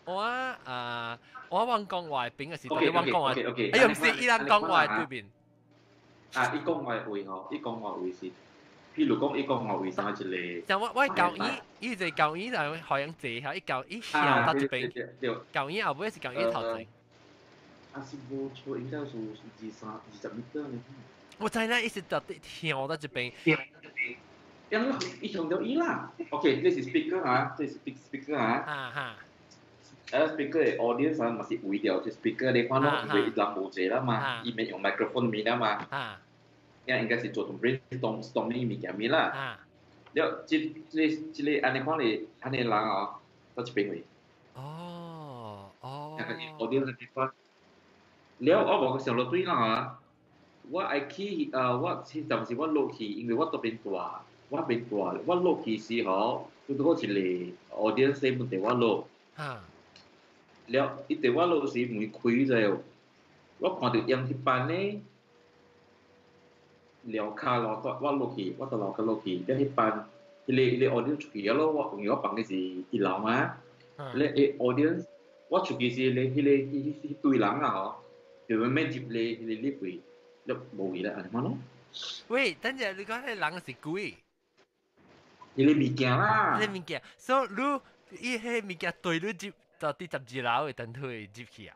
講講話平嘅時，到底我講話，哎呀唔是，伊人講話對面。啊，伊講話位吼，伊講話位是，譬如講伊講話位啥一個。像我教伊就教伊就好像坐下，伊教伊跳到一邊，教伊後尾是教伊頭前。啊是冇錯，應該是20 meter 呢。我知啦，伊是到底跳到一邊。因為伊用到伊啦。OK，這是 speaker 啊，這是 speaker 啊。speaker 嘅 audience 啊，咪是圍掉隻 speaker 你看咯，因為伊人冇坐啦嘛，伊咪用 microphone 咪啦嘛。應該是做同 brainstorming 物件咪啦。了，即個安尼看你安尼人哦，到一邊位。哦。那個 audience 嘅地方。了，我冇想落對啦我愛去我暫時我落去，因為我嗰邊大，我落去時候，佢嗰一個 audience 問題我落。了，伊對我落時門開咗，我看到人迄班呢，撩卡落我落去，我到樓下落去，了迄班，迄個 audience 出去咯，因為我房嘅是1樓嘛，了audience 我出去時，迄堆人啊吼。就慢慢接你呢回，一冇嘢啦，係咪咯？喂，等陣你講啲人是幾？你物件啦。你物件，所以你伊迄物件對你接到第12樓嘅等佢接去啊？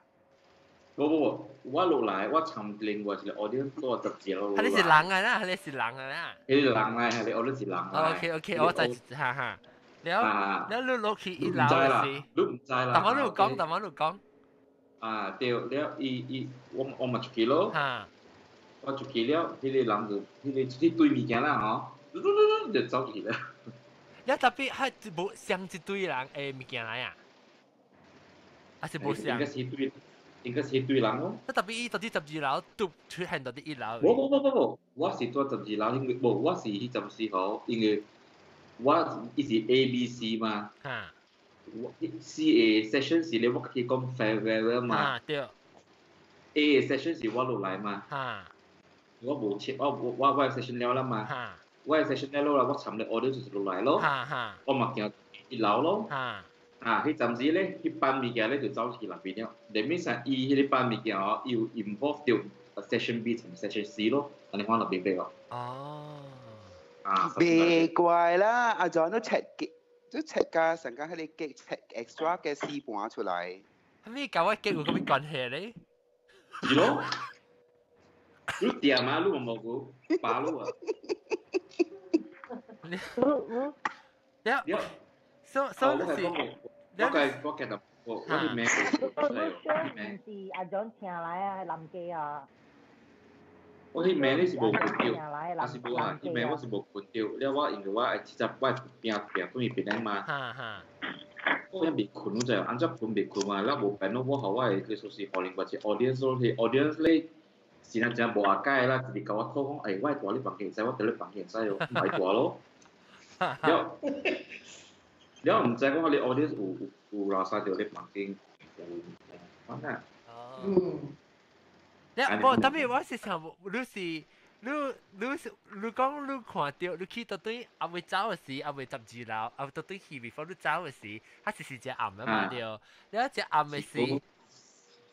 不，我落嚟，我尋另外一個 audience 做12樓。係你是人啊啦，係你是人啊啦。你人啊，係你 audience 是人啊。OK， 我知哈。了你落去1樓嘅時，你唔知啦。但我喺度講。啊，對了，我咪出去咯。我出去了，迄個人就迄堆物件啦，嗬，就走去了。你特別係冇上一堆人誒物件來啊？還是冇上？應該是迄堆人咯。你特別伊到啲12樓都出現到啲1樓。冇，我是做12樓，因為冇我是迄陣時候，因為我伊是 ABC 嘛。C 嘅 session 是你我可以講 farewell 嘛。對。A 嘅 session 是我落來嘛。我冇切，我 session 了啦嘛。我 session 了啦，我尋日 order 就是落來咯。我咪行1樓咯。迄陣時咧，迄班物件咧就走去那邊了。裡面上伊迄個班物件哦，有 involve 到 session B 同 session C 咯，安尼看那邊邊個。別怪啦，阿 John 都 check 㗎，成間喺你寄 check extra 嘅試盤出嚟。係咪搞我寄有咁嘅關係咧？係咯，你掂啊，你冇個巴路啊。所以我記得我啲名，唔是阿 John 請來啊，係林記啊。我啲名你是無困掉，我是無啊，啲名我是無困掉。了我因為我係實我邊對面邊嘛，我一未困就按照困未困嘛，แล้ว無變咯，我後我係佢說是可能或者 audience 咯，係 audience 咧，是那陣無阿解啦，直接甲我討講，誒，我係大你房間使，我對你房間使咯，唔係大咯。了唔知講你 audience 有拉曬條你房間，有啊。不，特別我是想，你講你看到你去到對阿未走嘅時，阿未12樓，阿到對去 before 你走嘅時，佢是只暗啊嘛對，然後只暗嘅時，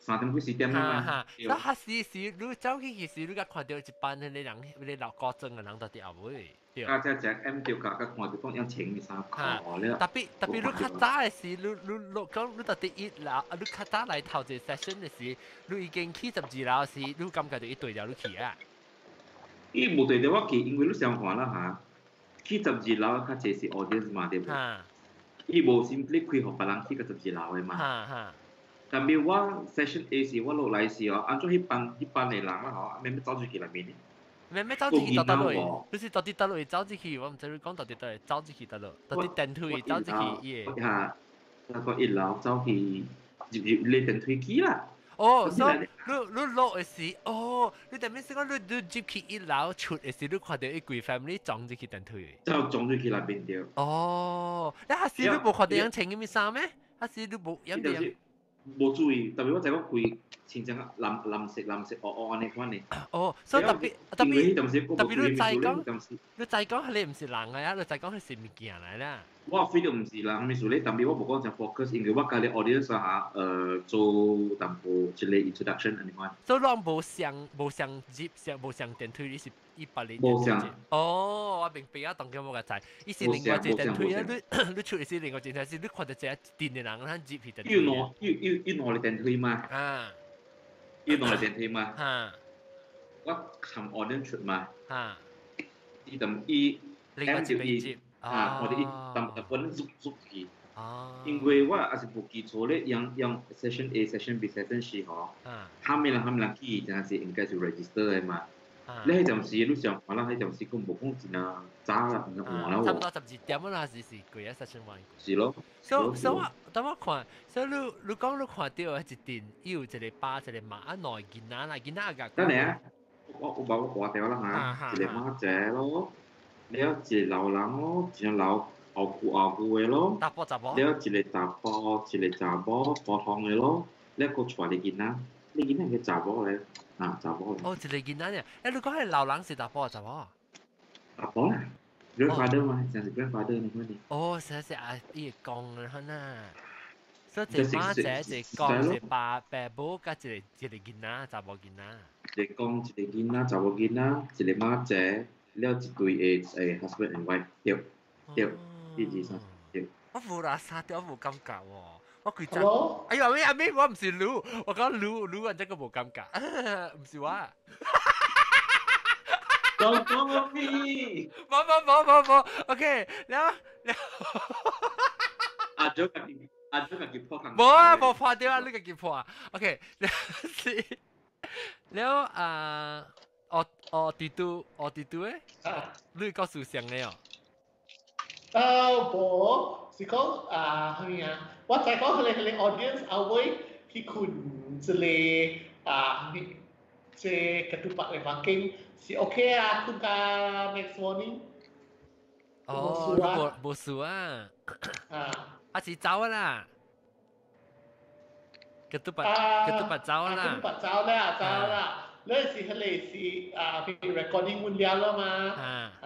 3點幾4點啦嘛。所以時你走去時，你甲看到一班迄個人，你老高僧嘅人到啲後尾。家只隻 M 掉價，看到講有錢嘅衫褲咧。特別你較早嘅時，你講你到第一樓，你較早來頭一 session 嘅時，你已經去12樓時，你感覺到一對了你去啊？伊無對着我去，因為你想看啦嚇，去12樓較濟是 audience 嘛，對唔對？伊無 simply 開互別人去個12樓嘅嘛。但係我 session A 時我落來時哦，按照迄班嘅人啦嗬，咩走出去內面。咩走出去到倒落？你是到底倒落走出去？我唔知你講到底倒走出去倒落，到底電梯走出去耶？那個1樓走去入你電梯機啦。哦，所以你落嘅時，哦，你特別是講你入去1樓出嘅時，你看到一櫃 family 撞入去電梯。就撞入去那邊掉。哦，你下時你冇看到樣穿嘅咩衫咩？下時你冇樣樣。冇注意，特別我就講佢穿隻藍色安尼款呢。哦，所以特別你再講你唔是人嚟啊，你再講佢是物件嚟啦。我非都唔是人，咪所以特別我冇講就 focus，因為我家己 audience 下做淡薄一個 introduction 安尼款。所以你冇上接冇上電梯，你是100年。冇上。哦，我明白啊，當佢冇個仔，伊是另外一電梯啊，你出嚟是另外一電梯，是你看到只電嘅人佢接去電梯。要攞嚟電梯嘛？啊。要攞嚟電梯嘛？啊。我尋 audience 出嘛？啊。伊等伊 M 就伊。我哋當本捉佢，因為我也是不記錯咧，用 session A、session B、session C 嗬，他們人去真係應該是 register 嘅嘛。你迄陣時你上可能迄陣時佢冇講真啊，早啦，唔換啦喎。差唔多12點啦，是幾啊 session one。是咯。所以我等我看，所以你講你看到一電有一個爸一個媽啊，內囡仔啦，囡仔個。等下，我話掉啦嚇，一個媽姐咯。你有一個老人咯，一個老後舊嘅咯。查甫查某。你有一個查甫，一個查某普通嘅咯。你一個帶你囡仔，你囡仔係查某咧，查某咧。哦，一個囡仔咧，你講係老人是查甫啊查某？查甫啦 ，grandfather 嘛，真係 grandfather 你講你。哦，是啊，伊個公嘅可能。所以一媽姐一公一爸母加一個囡仔查某囡仔。一個公一個囡仔查某囡仔，一個媽姐。了一對誒 husband and wife，對，一二三，對。我冇啦，沙啲我冇感覺喎，我佢真。哎呀阿妹，我唔是盧，我講盧人真個冇感覺，唔是話。講個屁！冇 ，OK，了。阿咗個破坑。冇啊，冇破掉啊，呢個叫破啊 ，OK， 了地圖誒，你告訴上嘅哦。無，是講係啊，我再講佢哋 audience 後尾去看一個即ketupat 嘅環境是 OK 啊，看到 next morning。哦，冇事啊。啊是走啦。ketupat 走啦。ketupat 走啦。你是佢哋是recording 完了嘛？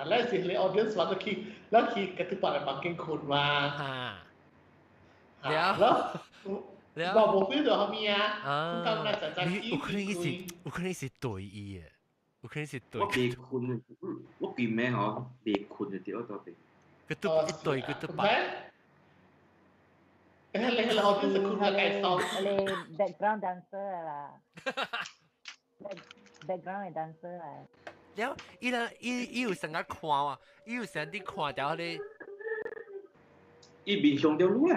你是佢哋 audience 話去 ketupat 嘅環境看嘛？แล้วบอกพี่ตัวเขามีอ่ะคุณกำลังจะจัดอีกคนนี้สิตัวอีอ่ะคนนี้สิตัวว่าปีคุณว่าปีแม่เหรอปีคุณจะที่ว่าตัวปีก็ตัวอีตัวก็ตัวปะเราที่จะคุณอะไรสองอะไร background dancer ล่ะ background dancer ล่ะแล้วอี有成日看啊伊有成日看到咧伊面向條路啊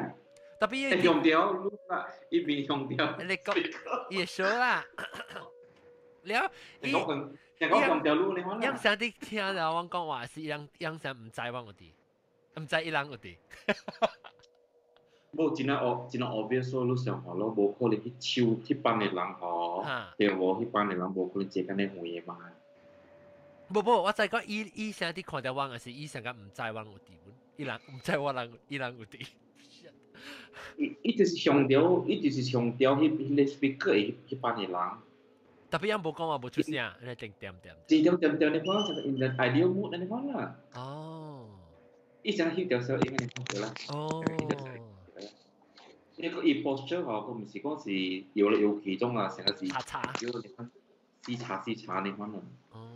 特別伊向條路啊伊面向條你講伊會說啦แล้ว伊向條路你看啦伊成日聽到我講話是伊成唔知我有啲唔知伊人有啲冇真係 obvious 咯，你上學咯，冇可能去抽迄班嘅人嗬，對喎，迄班嘅人冇可能借緊你換嘢嘛。冇，我就係講伊成日看到我嘅是伊成日唔知我有啲，伊人唔知我人伊人有啲。伊就是強調迄個 speaker 迄班嘅人。特別人冇講話冇出聲，你定點。字條你講就係 in the ideal mood 你講啦。哦。伊成日翕條相應該你講咗啦。哦。呢個 posture 佢唔是講是有其中啊，成個是叫你看試查你看啊。哦。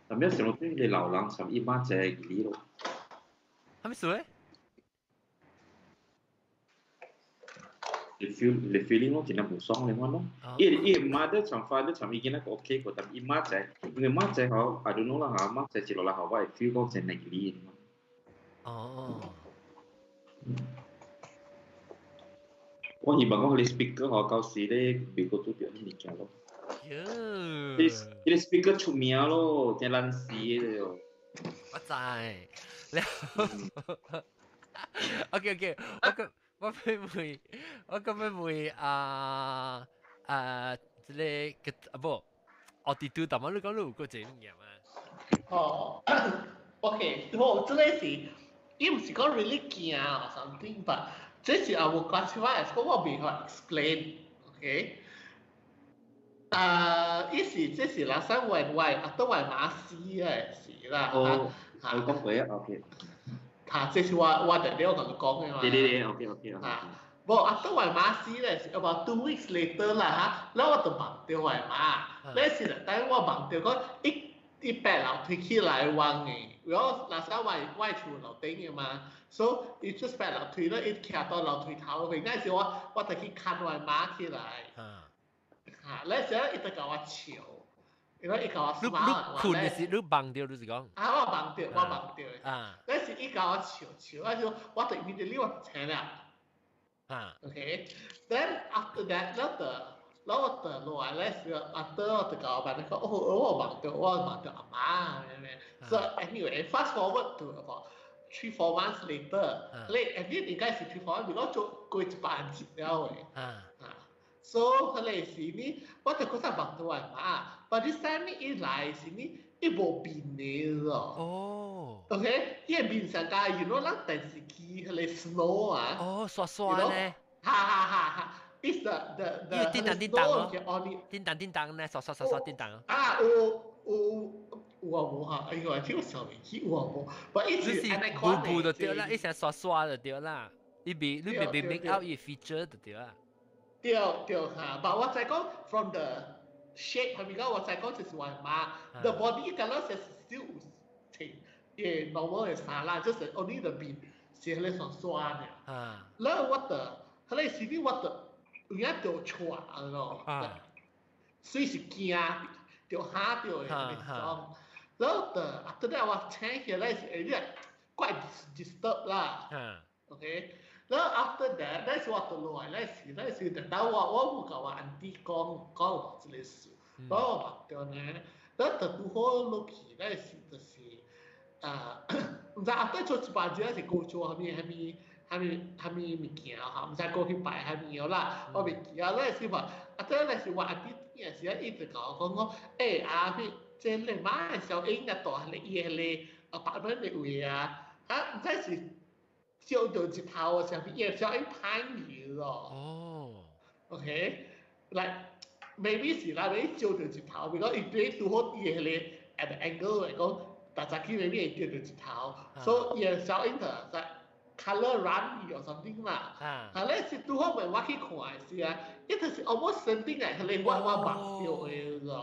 咁樣成日對你流浪上一晚就係呢咯。係咪水？你 feeling 咯，真係冇爽你看咯。伊媽的長髮的長已經那個 OK 個，但伊媽仔，因為媽仔好 I don't know 啦嚇，媽仔接落來好，我係 feel 講真係呢。哦。我希望講你 speaker 嗬，到時咧美國都變啲物件咯。你 speaker 出名咯，真爛死嘅。我知。OK，我咁樣會即個不，我哋都淡薄你講你有個這樣嘢嘛？哦，OK，好，這個是，伊唔是講 really 驚啊 something， but 這是I will classify as 我未好 explain，OK？ 意思這是嗱生為都為馬斯嘅事啦。哦，我講過啊 ，OK。這是我特別同你講嘅嘛。對 ，OK。不，after 為馬斯咧，about 2 weeks later 啦嚇，แล้ว我就忘掉為馬，咧是啦，但係我忘掉講一白樓梯起來玩嘅，如果嗱時為厝樓頂嘅嘛，所以一出白樓梯咧，一徛到樓梯頭，佢嗰時我就去看為馬起來，咧時一直教我笑。因為伊教我 smile， 你困嘅時你忘掉你是講？我忘掉嘅。那時伊教我笑，我就 immediately 我聽了。OK， then after that， แล้ว我就落來咧時，after 我就教我班講，我忘掉阿媽，so anyway，fast forward to about 3-4 months later， 你應該是3-4 months， 如果做過一班節了嘅。So 佢嚟時呢，我就覺得忘掉阿媽。But this time 伊來時呢，伊無變嘅咯。哦。OK， 伊係變成架，you know 咱電視機佢嚟 snow 啊。哦，刷咧。哈。It's the 叮當咧，刷叮當。啊，有啊冇嚇？哎呀，這個小微機有啊冇？但一直步就對啦，一成刷就對啦。你別 make out 伊 feature 就對啦。對嚇，但我再講 from the shape 係咪講我再講就是話嘛 ，the body color is still same，normal is 啦，就是 only the beat 是喺度刷嘅。然後我的，佢哋時啲我的有影條錯啊咯，所以是驚條蝦條嘅嗰種。然後的 after that 我聽起來是有啲怪 disturb 啦，OK。然後 after that， 那時我就落來，那時等到我冇甲我阿弟講我這個事，然後我忘掉呢，然後就拄好落去，那時就是唔知 after 做一班節是過做蝦米物件嚇，唔知過去擺蝦米啦，我未記啊，那時話after 那時我阿弟也是一直甲我講阿妹，即係媽小英嘅大你伊係白蚊嘅位啊，唔知是。照到一頭啊！上邊嘢小英攀魚咯。OK，like maybe 是啦，你照到一頭，如果你拄好嘢咧 at the angle 嚟講，大隻機 maybe 係照到一頭，所以嘢小英就係 color run or something 啦。咧是拄好咪我去看時啊，一直是 almost something 嚟，佢哋我忘掉嘅咯。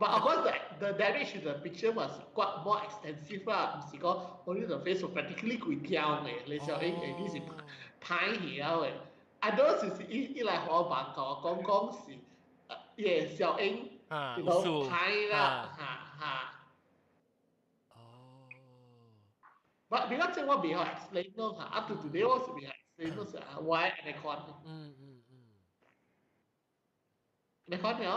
But of course, the damage to the picture was quite more extensive 啦，唔是講 only the face was practically 攰掉嘅，你小英呢啲是拍戲啊嘅。I know 就是一來我爸同我講是小英，然後拍啦嚇。But because 即我未好 explain 咯嚇，up to today 我是未 explain 咯是 why anaconda。anaconda 嚇。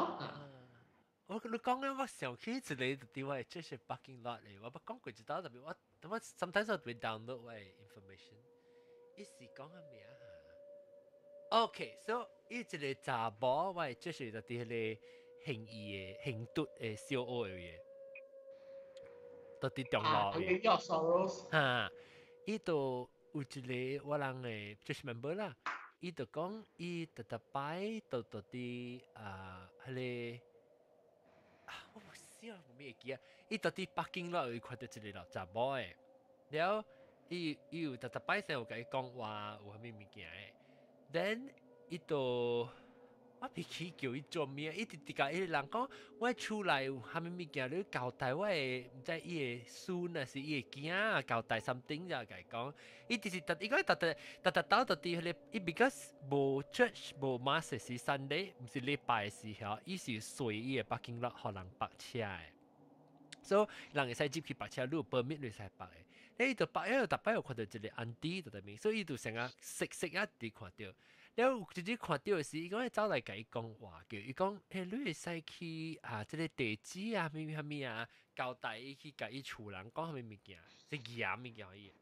你講咧，我想起一個地方，即係 parking lot 嚟，我不講過知道，特別我 sometimes 我會 download 我 information， 一時講下名嚇。OK，so 一個查甫我即係就啲咧興義嘅興嘟嘅小學嘅嘢，到啲中落嘅。嚇，依度有一個我人嘅即係 member 啦，依度講依特擺到啲係個。我唔知啊，冇咩記啊！伊到底北京咯，有看到一個老查某誒，了伊有特擺先有甲伊講話有蝦米物件誒 ，then 伊就我袂記叫伊做咩，伊直直甲伊人講，我厝內有蝦米物件，你交代我誒，毋知伊誒孫啊是伊誒囝啊，交代 something 就甲伊講，伊直直伊講特到迄伊 because 無 church 無 mass 是 Sunday， 毋是禮拜時候，伊是隨伊誒parking lot互人泊車誒。所以人會使接去泊車，你有 permit 你使泊誒。你就泊，因為特別有看到一個 auntie 在面，所以伊就成日識啊，佇看到。了有直接看到嘅時，伊講走來甲伊講話叫，伊講你會使去啊，即個地址啊，咩咩啊，交代伊去甲伊厝人講咩物件，即嘢物件伊。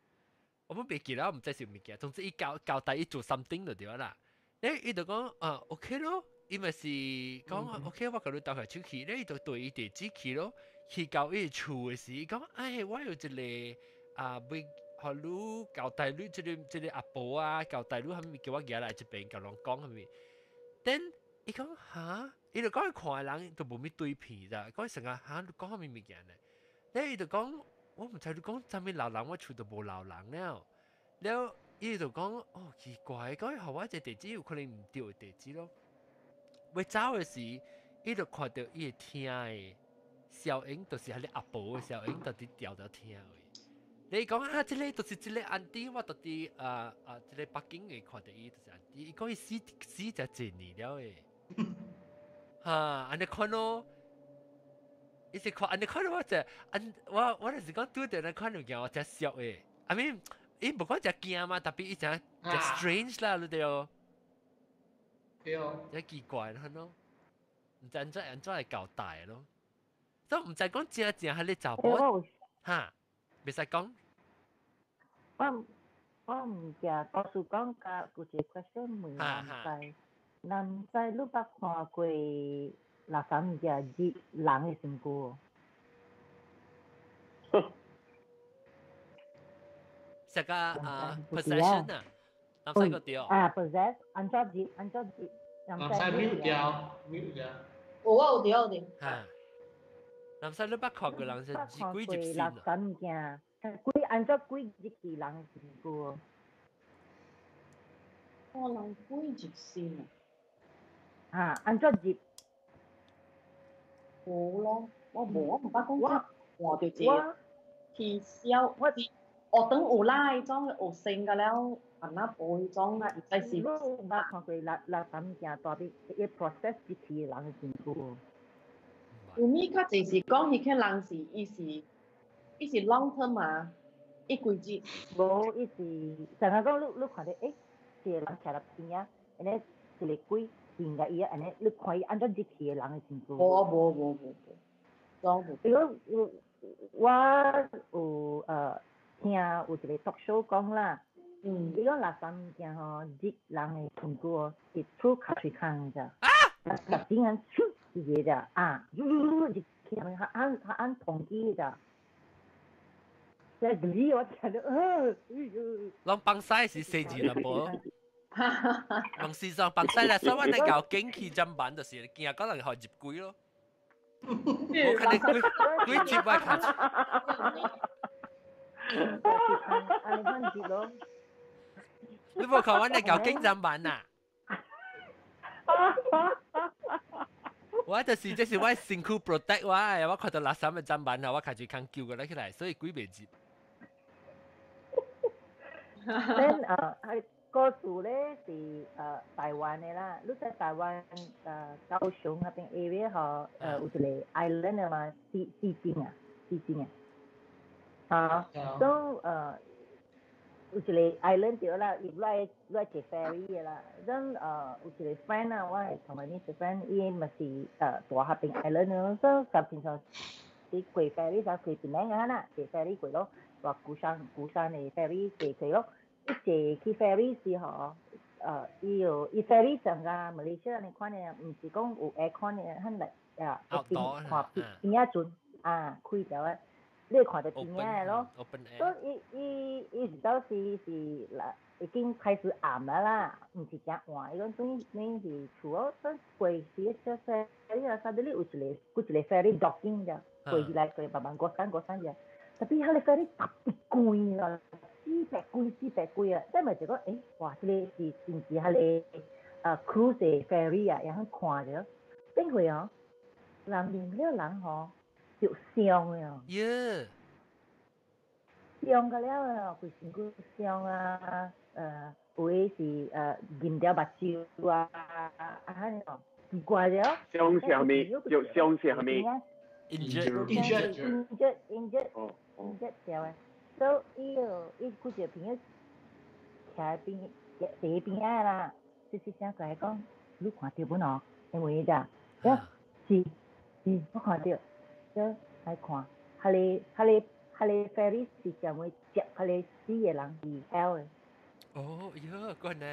我冇別記啦，我唔知是物件，總之伊交代伊做 something 就對啦。伊就講OK 咯，伊咪是講 OK，我甲你兜下手去，伊就對伊地址去咯，去到伊厝嘅時，伊講我有一個要。互你交代你即個阿婆啊，交代你係咪叫我寄來這邊甲人講係咪？等伊講嚇，伊就講看人都無咩對片咋，講成日嚇你講係咪物件咧？咧伊就講我唔知你講啥物老人，我厝都無老人了。了伊就講奇怪，講互我這地址有可能唔對地址咯。要走嘅時，伊就看到伊聽嘅小影，就是迄個阿婆嘅小影，到底調聽嘅。你講即個就是即個安迪，我到底即個北京嘅看到伊就是安迪，伊講伊死就幾年了誒，嚇，安尼看咯，伊是看安尼看到我就我就是講拄着安尼看到件我真笑誒，I mean 伊無講真驚嘛，特別伊真 strange 啦，你對哦，對哦，真奇怪咯，唔知安怎嚟交代咯，所以唔知講正係你查甫嚇。別使講，我唔知，多數講甲有一個 question 問唔知你捌看過六三隻人嘅身軀？成個possession 啊，南西個掉possess，安怎接？南西秒掉。我有掉。嚇。南西你捌看過人是幾集先啊？幾按照幾集人身軀？我人幾集先啊？按照集？冇咯，我唔捌講我就知。至少我等有拉種有性嘅了，安那背種啊，而係是。我捌看過六三件代表一 process 集體人嘅身軀。有咪較就是講迄個人是伊是 long term 啊，伊幾日？無，伊是成日講你看到一個人徛入邊啊，安尼一個鬼變個伊啊，安尼你看伊按照日期嘅人嘅身軀。無，如果我有聽有一個 talk show 講啦，伊講六三件吼日人嘅身軀哦，是出卡水坑咋，特定人出。是的啊，就他按統計的，在理我聽到，人幫曬是四字啦噃，人事實幫曬啦，所以我哋搞經濟針板就是驚嗰人學接鬼咯，我看你鬼接我看。你冇看我哋搞經濟針板啊？我就是即是我身軀 protect 我看到垃圾嘅砧板啊，我開始扛叫過嚟起來，所以鬼袂接。then 係個數咧是台灣嘅啦，你在台灣高雄嗰邊 area 嗬有一個 island 啊嘛，西京啊，都有一個 island 對啦，伊來坐 ferry 嘅啦，咁有一個 friend 啊，我係同埋呢個 friend，伊咪是大下邊 island 咯，所以就平常啲過 ferry 就過邊名嘅啦，坐 ferry 過咯，話鼓山嘅 ferry 坐佢咯，一坐去 ferry 時候，伊 ferry 上個馬來西亞你看嘅，唔是講有 aircon 嘅，係咪邊看邊一陣開咗啊！你看到邊嘅咯，所以伊到時是啦，已經開始暗啦，唔是正暗，伊講你是厝哦，所以過時小ferry啊，差啲你有一個 ferry docking 嘅，過來過慢慢過山嘅，特別係你 ferry 特別貴啦， 400幾啊，即係咪就講哇，這個是甚至係cruise 嘅 ferry 啊，然後看着，等會哦，人面了人吼就傷了。傷個了啊，規身軀傷啊，有誒是染掉目睭啊，安尼哦，奇怪了。傷是咩？有傷是咩 ？injured 掉誒，所以伊佢就朋友徛邊地邊啊啦，就是想過來講，你看到本哦，因為咋？是，我看到，所以來看，佢哋 ferry 是點會接佢哋死嘅人離開嘅。哦，呀，個呢？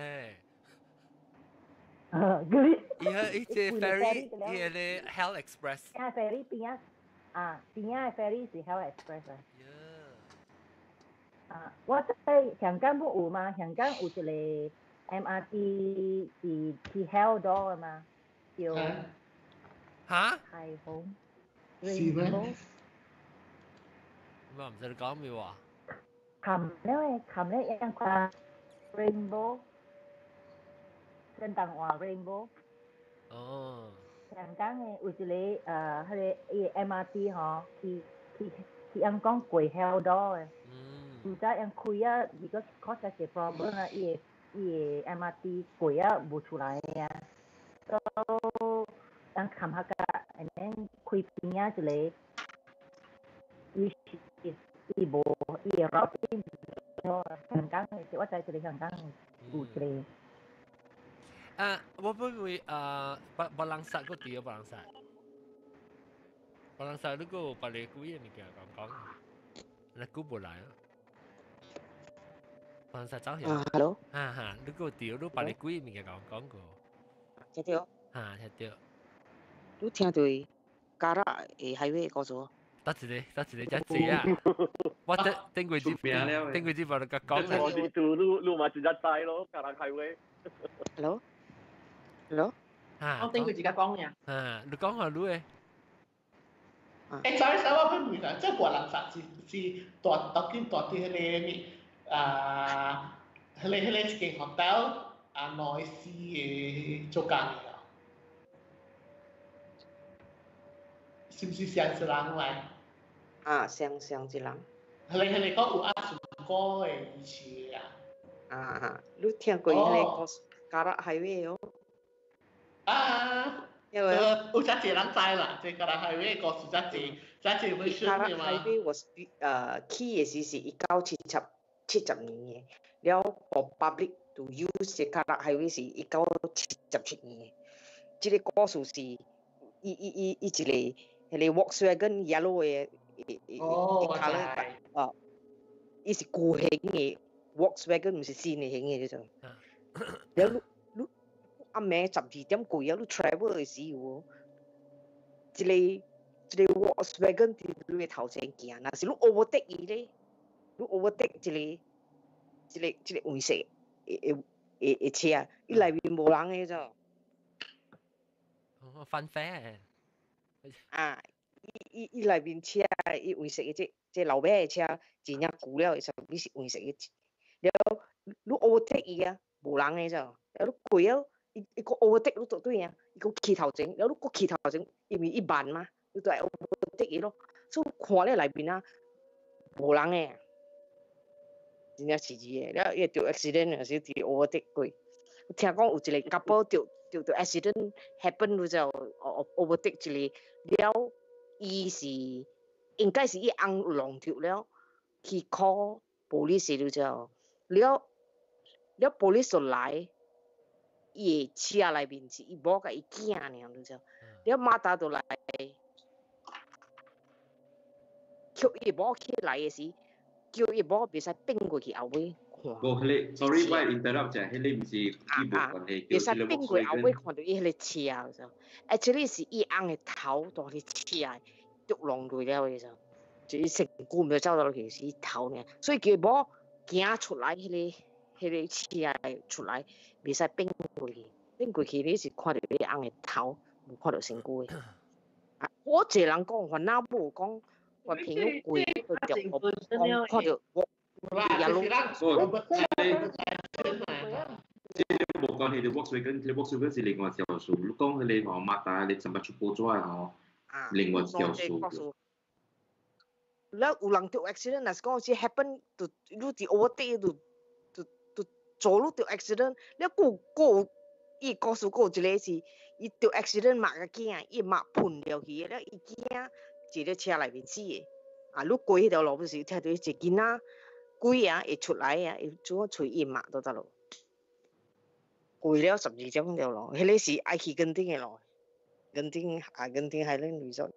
佢。呀，依隻 ferry，依個 Hell Express。邊啊 ferry 邊啊ferry 是 Hell Express 啊。我在香港不有嘛？香港有一個 MRT 是去 Hell 島嘅嘛？叫嚇？海虹。是咩？我唔知你講咩話。冚了一個 rainbow， 聖誕話 rainbow。哦。香港嘅有一個迄個 MRT 吼，去人講過 Hell 島嘅。而家人開啊，如果確實係 problem 啊，伊個 MRT 過啊冇出來啊，都人冚下架，然後開邊啊一個。伊無伊個 routing， 香港嘅，我知一個香港有一個。我不會巴朗薩嗰啲巴朗薩，巴朗薩呢個巴黎古嘢咪叫講，你估冇來啊？巴朗薩走去。hello。呢個條都巴黎古嘢咪叫講過。聽到。聽到。都聽到加拉嘅highway高速。得一個真濟啊！我頂過支把你講啦。我哋做路嘛，就一帶咯，加拉highway。Hello。我頂過自己講呀。你講下路誒。sorry，我唔明啊，即係華人實是大啲迄個迄間 hotel 內市嘅做工嘅。是不是上一人來？上一人。佢哋講有順歌嘅以前啊。你聽過迄個加拉 highway 哦？有真濟人知啦，即加拉 highway 個是真濟 version 嘅嘛。加拉 highway was 起嘅時是1970年嘅，了 public to use 嘅加拉 highway 是1977年嘅。這個故事是伊一個。迄個 Volkswagen yellow 嘅colour，伊是舊型嘅 Volkswagen，唔是新嘅型嘅嗰種。了你暗暝12點幾啊，你 travel 嘅時候，一個 Volkswagen 喺你頭前行，若是你 overtake 伊咧，你 overtake 一個黃色嘅車，伊內面無人嘅啫。翻飛。伊內面車，伊黃色嘅即老尾嘅車，真正舊了，就伊是黃色嘅。了，你 overtake 伊啊，無人嘅咋？了，你過了，伊個 overtake 你做對啊，伊個起頭前，了你個起頭前，因為伊慢嘛，你就係 overtake 伊咯。所以看咧內邊啊，無人嘅，真正刺激嘅。了，伊着 accident 有時佇 overtake 過。聽講有一個 couple 着 accident happen 就 overtake 一個，了伊是應該是伊翁浪掉了，去 call police 就了 police 就來，伊車內面是伊某甲伊囝爾就，了馬達就來，叫伊某起來嘅時，叫伊某別使變過去後尾。sorry， 我 interrupt 啫，迄個唔是伊無關係，其實邊個後尾看到伊迄個車就，actually 是伊翁嘅頭當啲車捉浪落了嘅就成股唔就走到落去是頭呢，所以佢冇行出來迄個車出來，袂使變過去，變過去你是看到伊翁嘅頭，冇看到成股嘅。我一個人講，我哪冇講，我朋友過就看到呀，是咱我不知冇講佢哋 Volkswagen 是另外條數，你講佢哋講馬達你怎麼出波咗啊？另外條數。แล้ว有人掉 accident 那是講是 happen 就你啲 overtake 就做路掉 accident， แล้ว個伊告訴我一個是伊掉 accident 抹個鏡，伊抹噴掉去，แล้ว伊鏡坐喺車內面死嘅。啊，你過迄條路不是聽到一個囡仔鬼啊會出來啊，會做隨伊抹都得咯。過了12點條路，迄個是愛去根頂嘅路，根頂係恁旅宿。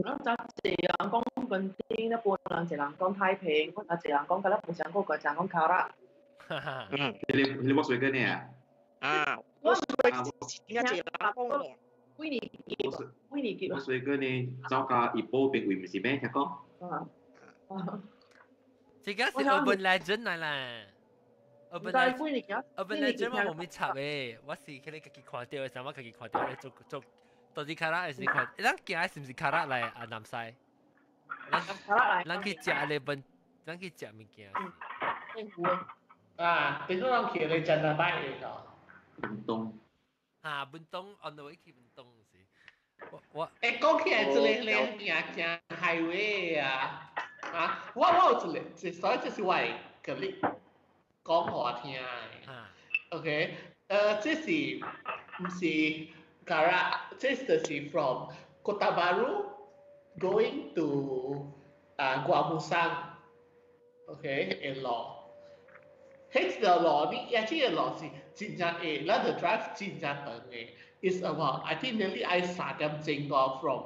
咱一人講根頂，一半人一人講太平，一人講嗰粒唔想嗰個就講卡拉。你 Volkswagen 呢？啊，我是應該係人講。Volkswagen 呢，走架一波變為唔是咩？聽講。這個是 urban legend 嚟啦。urban legend 我冇咩插嘅，我是佢哋自己看到嘅，時候我自己看到嘅做。到底卡拉係看，咱行是唔是卡拉嚟啊？南西，咱去食你本，咱去食物件。啊，邊個人去你真係買嘢㗎？文東。啊，文東 on the way 去文東是。我講起來這裡你行 highway 啊，我有一個，所以這是我個你講我聽嘅。OK，這是唔是？This is from Kota Baru going to Gua Musang. Okay, a law. Here's the law. Actually, the law is 真正誒，咱個 drive 真正長誒。It's about I think nearly 3點鐘個 from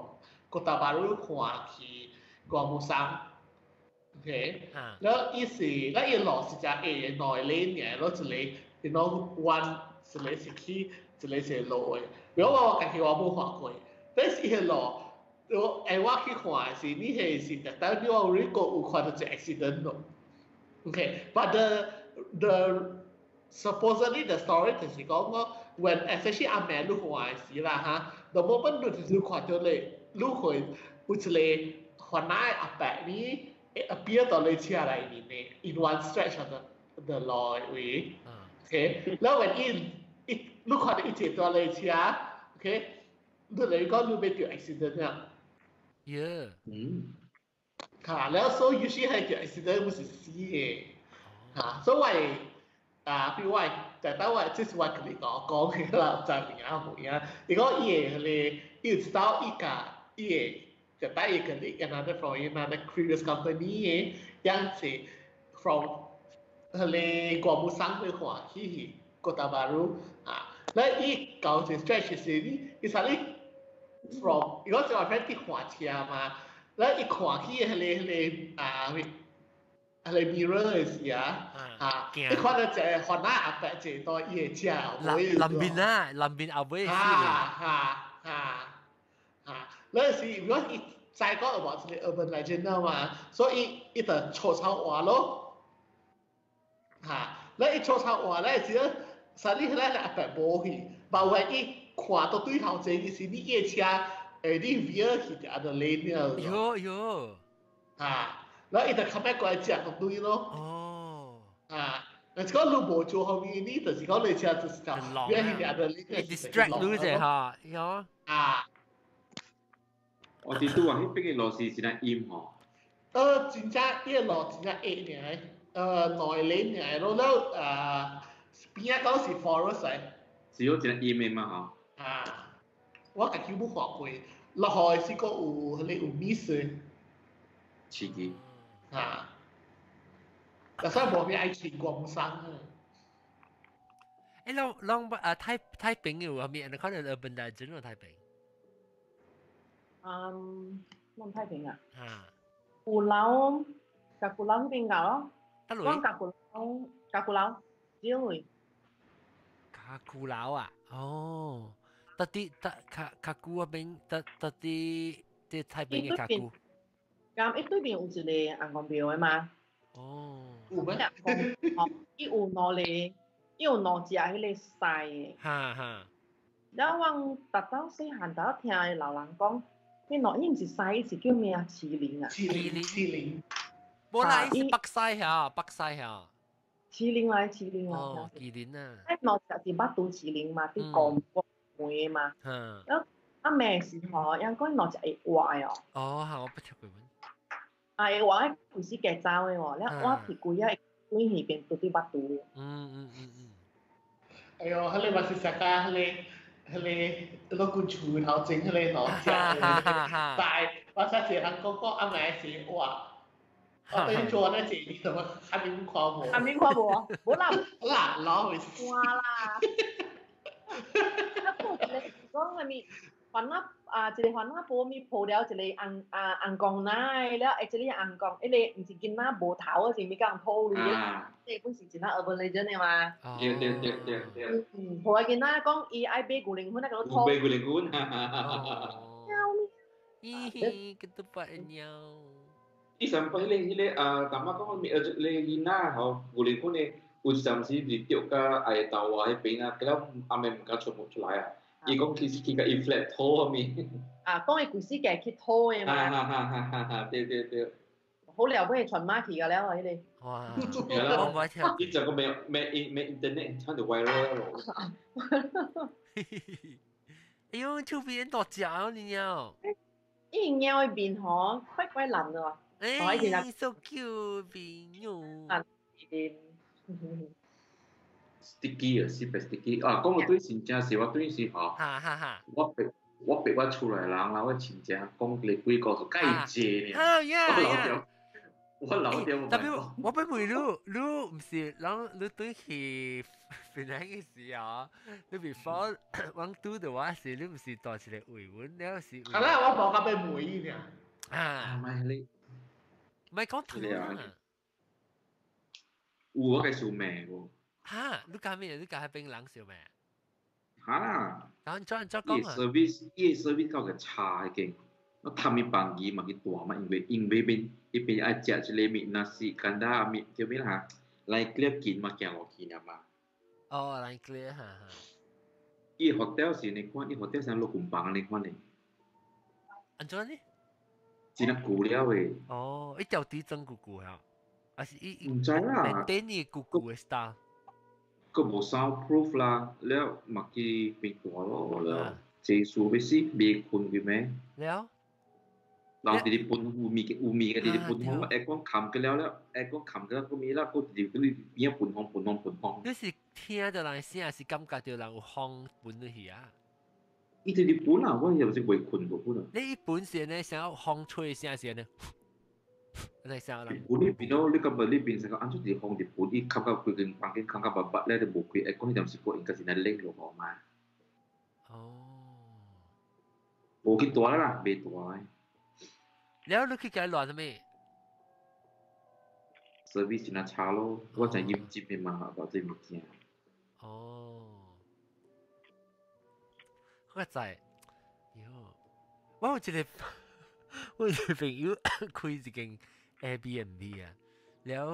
Kota Baru 看去 Gua Musang. Okay. 然後伊是咱個路是只誒內裡嘅，攞一個 you know one 一個是去。一個是路嘅，如果我家己我冇看過，但是迄路，我去看是你係特登，我有看到一個 accident 咯。Okay，but the supposedly the story 就是講我 when especially 阿妹你看時啦嚇 ，the moment 你看到你會有一個患難阿伯呢 appear 到你車內面嘅 in one stretch of the law way。Okay，แล้ว when你看到一節到你車 ，OK， 你嚟講你俾條 accident 啊。Yeah。嚇，แล้ว所以有時係條 accident 唔是死嘅。嚇，所以譬如我就當我即係我同你講嘅啦，就係啊冇嘢。如果伊係你知道伊就當伊個你 another from another previous company 嘅，樣是 from 你國務省去看去Kota Baru 啊。แล้วอีเก่าสิ stretch สินี่อีสันนี่ from อีก็จะว่า friend ที่ขวาเชียมาแล้วอีขวาที่อะไร mirror สิอ่ะอีขวาจะขวาหน้าแปะเจตัวอีเชียลำบินเอาไว้สิแล้วสิ如果อี再講嘅話就係 urban legend 啊嘛所以อี就錯抄話咯แล้วอี錯抄話咧只實際咧阿伯冇去，但係伊看到對頭前嘅是你夜車，你 veer 去條阿個 lane 啊。有。然後伊就 come back 過來接到對咯。哦。但係講你冇做後面呢，就是講你車就是條 veer 去條阿個 lane。distract 你啫嚇，有。我哋都話呢邊嘅路是真係陰嗬。真正呢個路真係硬嘅，內 lane 嘅咯，แล้ว邊一個是 forest 嚟？是有一個 email 嘛嚇？我家己冇看過，落去是個有 miss 刺激嚇，但係冇咩愛情廣生誒，太平有係咪？你可能 urban legend 太平。乜太平啊？鼓樓，夾鼓樓嗰邊㗎咯。講夾鼓樓。少會。卡古樓啊，哦，特啲卡古嗰邊，特啲太平嘅卡古。咁一對邊有一個銀行表嘅嘛。哦。有咩？伊有攞只迄個西嘅。哈。然後我特登細漢就聽老人講，迄攞伊唔是西，是叫咩啊？麒麟啊。麒麟。无啦，伊是北西遐，北西遐。麒麟来，麒麟来。哦，麒麟啊。我就是捌拄麒麟嘛，啲講梅嘛。嗯。咩時候，應該攞只會活嘅哦。哦，嚇，我不聽佢問。會活嘅唔是嘅走嘅喎，你我屁股一對呢邊到啲捌拄。哎呦，迄個嘛是啥個？迄個個厝頭前迄個攞只，但我實時人講啊，咪是活。我對做那這裡怎麼還沒看無？還沒看無？無啦，啦，老回事。哇啦！講係咪番仔一個番仔煲咪泡了一個紅光奶，了一個紅光，一個唔是見那無頭啊，是咪講泡你嘅？即本是真係urban legend嘅嘛？對。泡啊見那講伊愛買牛奶粉，那個泡。買牛奶粉。咦，ketupat nhau. Sampai le tama ko mi le hina ho guli ko ne usam si di tiok ka ai tawa ai pena kala amem ka chomo chulai a i ko ki ka i flat tho mi 講係故事嘅去拖嘅嘛對好了不起傳馬去㗎啦呢啲哇我冇聽呢就個咩 internet 差到 viral 哎呦出邊多假你鳥一鳥嘅面嗬怪怪藍㗎哎 so cute 邊喲sticky 啊，super sticky 啊！講到對新正是我對是嗬，我俾我出來人啦，我新正講你幾個是介濟呢？我老掉，特別我俾妹你唔是，你對去邊個嘅時候，你 before 往讀嘅話是你唔是帶起嚟維穩，你是。係啦，我講緊俾妹呢。啊，唔係你，唔係講圖啊。我嘅小妹喎。嚇！你講咩？你講係檳榔小妹？嚇！講講啊！ service 夠嘅差嘅，我ทำมีบางยี่มันกี่ตัวมาอิงเวนเป็นอาจจะเฉลี่ยมีนาซีกันดามีเกี่ยวกับฮะไลน์เคลียร์กินมาแกงเรากินมาอ๋อไลน์เคลียร์ฮะอีโฮเทลสิในควันอีโฮเทลสันโลกุมปังในควันเนี่ยอันนั้นนี่จีนักกูเลี้ยวเว้ยอ๋ออีเจ้าตีจังกูฮะอ่ะสิอี唔知啦เต้นนี่กู嘅 style ก็冇 soundproof 啦แล้วมักกี่เป็นตัวแล้วเจสูไปสิเบคุณกี่ไหมแล้วเราติดปุ่นอูมีกันติดปุ่นห้องแอร์ก้องขำกันแล้วแอร์ก้องขำกันแล้วก็มีแล้วก็ติดก็มีปุ่นห้องนี่是聽到人聲還是感覺到人有風本落去啊？伊直日本啊，我又是未困過本啊。你本是呢，想要風吹聲是呢？你想人？日本呢邊咯，你今日呢邊成個按出啲風日本，伊吸到佢嘅環境感覺白白咧，就冇佢誒講呢陣時個應該是係拎落河嘛。哦。冇幾大啦，未大嘅。แล้วลูกคิดแกหลอนทำไม service น่าช้า咯我就要接你問下或者物件哦เข้าใจ我有一個朋友開一間 Airbnb 啊แล้ว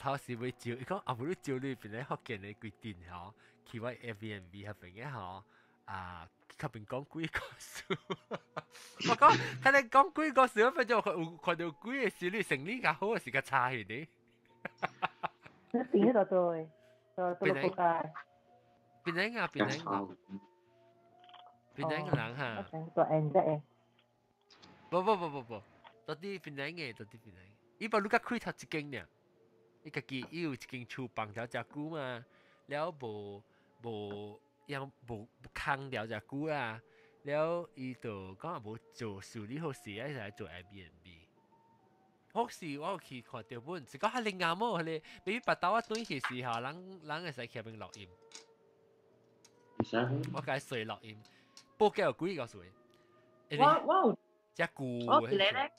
頭時會照伊講唔好照裏邊咧福建嘅規定嗬去我 Airbnb 入邊嘅嗬佢邊講幾個數，我講睇你講幾個數，分鐘佢看到幾個數，你成呢個好嘅時間差去啲。你變咗對，對仆街。變緊啊！變緊個人嚇。個 N 啫誒。不，到啲變緊嘅，到啲變緊。依把你家開頭一間呢，你家己有一間廚房條隻股嘛，แล้ว無。ยังบุคังเดี๋ยวจะกู้อ่ะแล้วอีตัวก็บุ做處理好事咧就係做 Airbnb 好事我去看條本是講係另外麼係你俾白刀啊對起時候人會使去邊錄音我介水錄音報幾有幾個水我只股我是你咧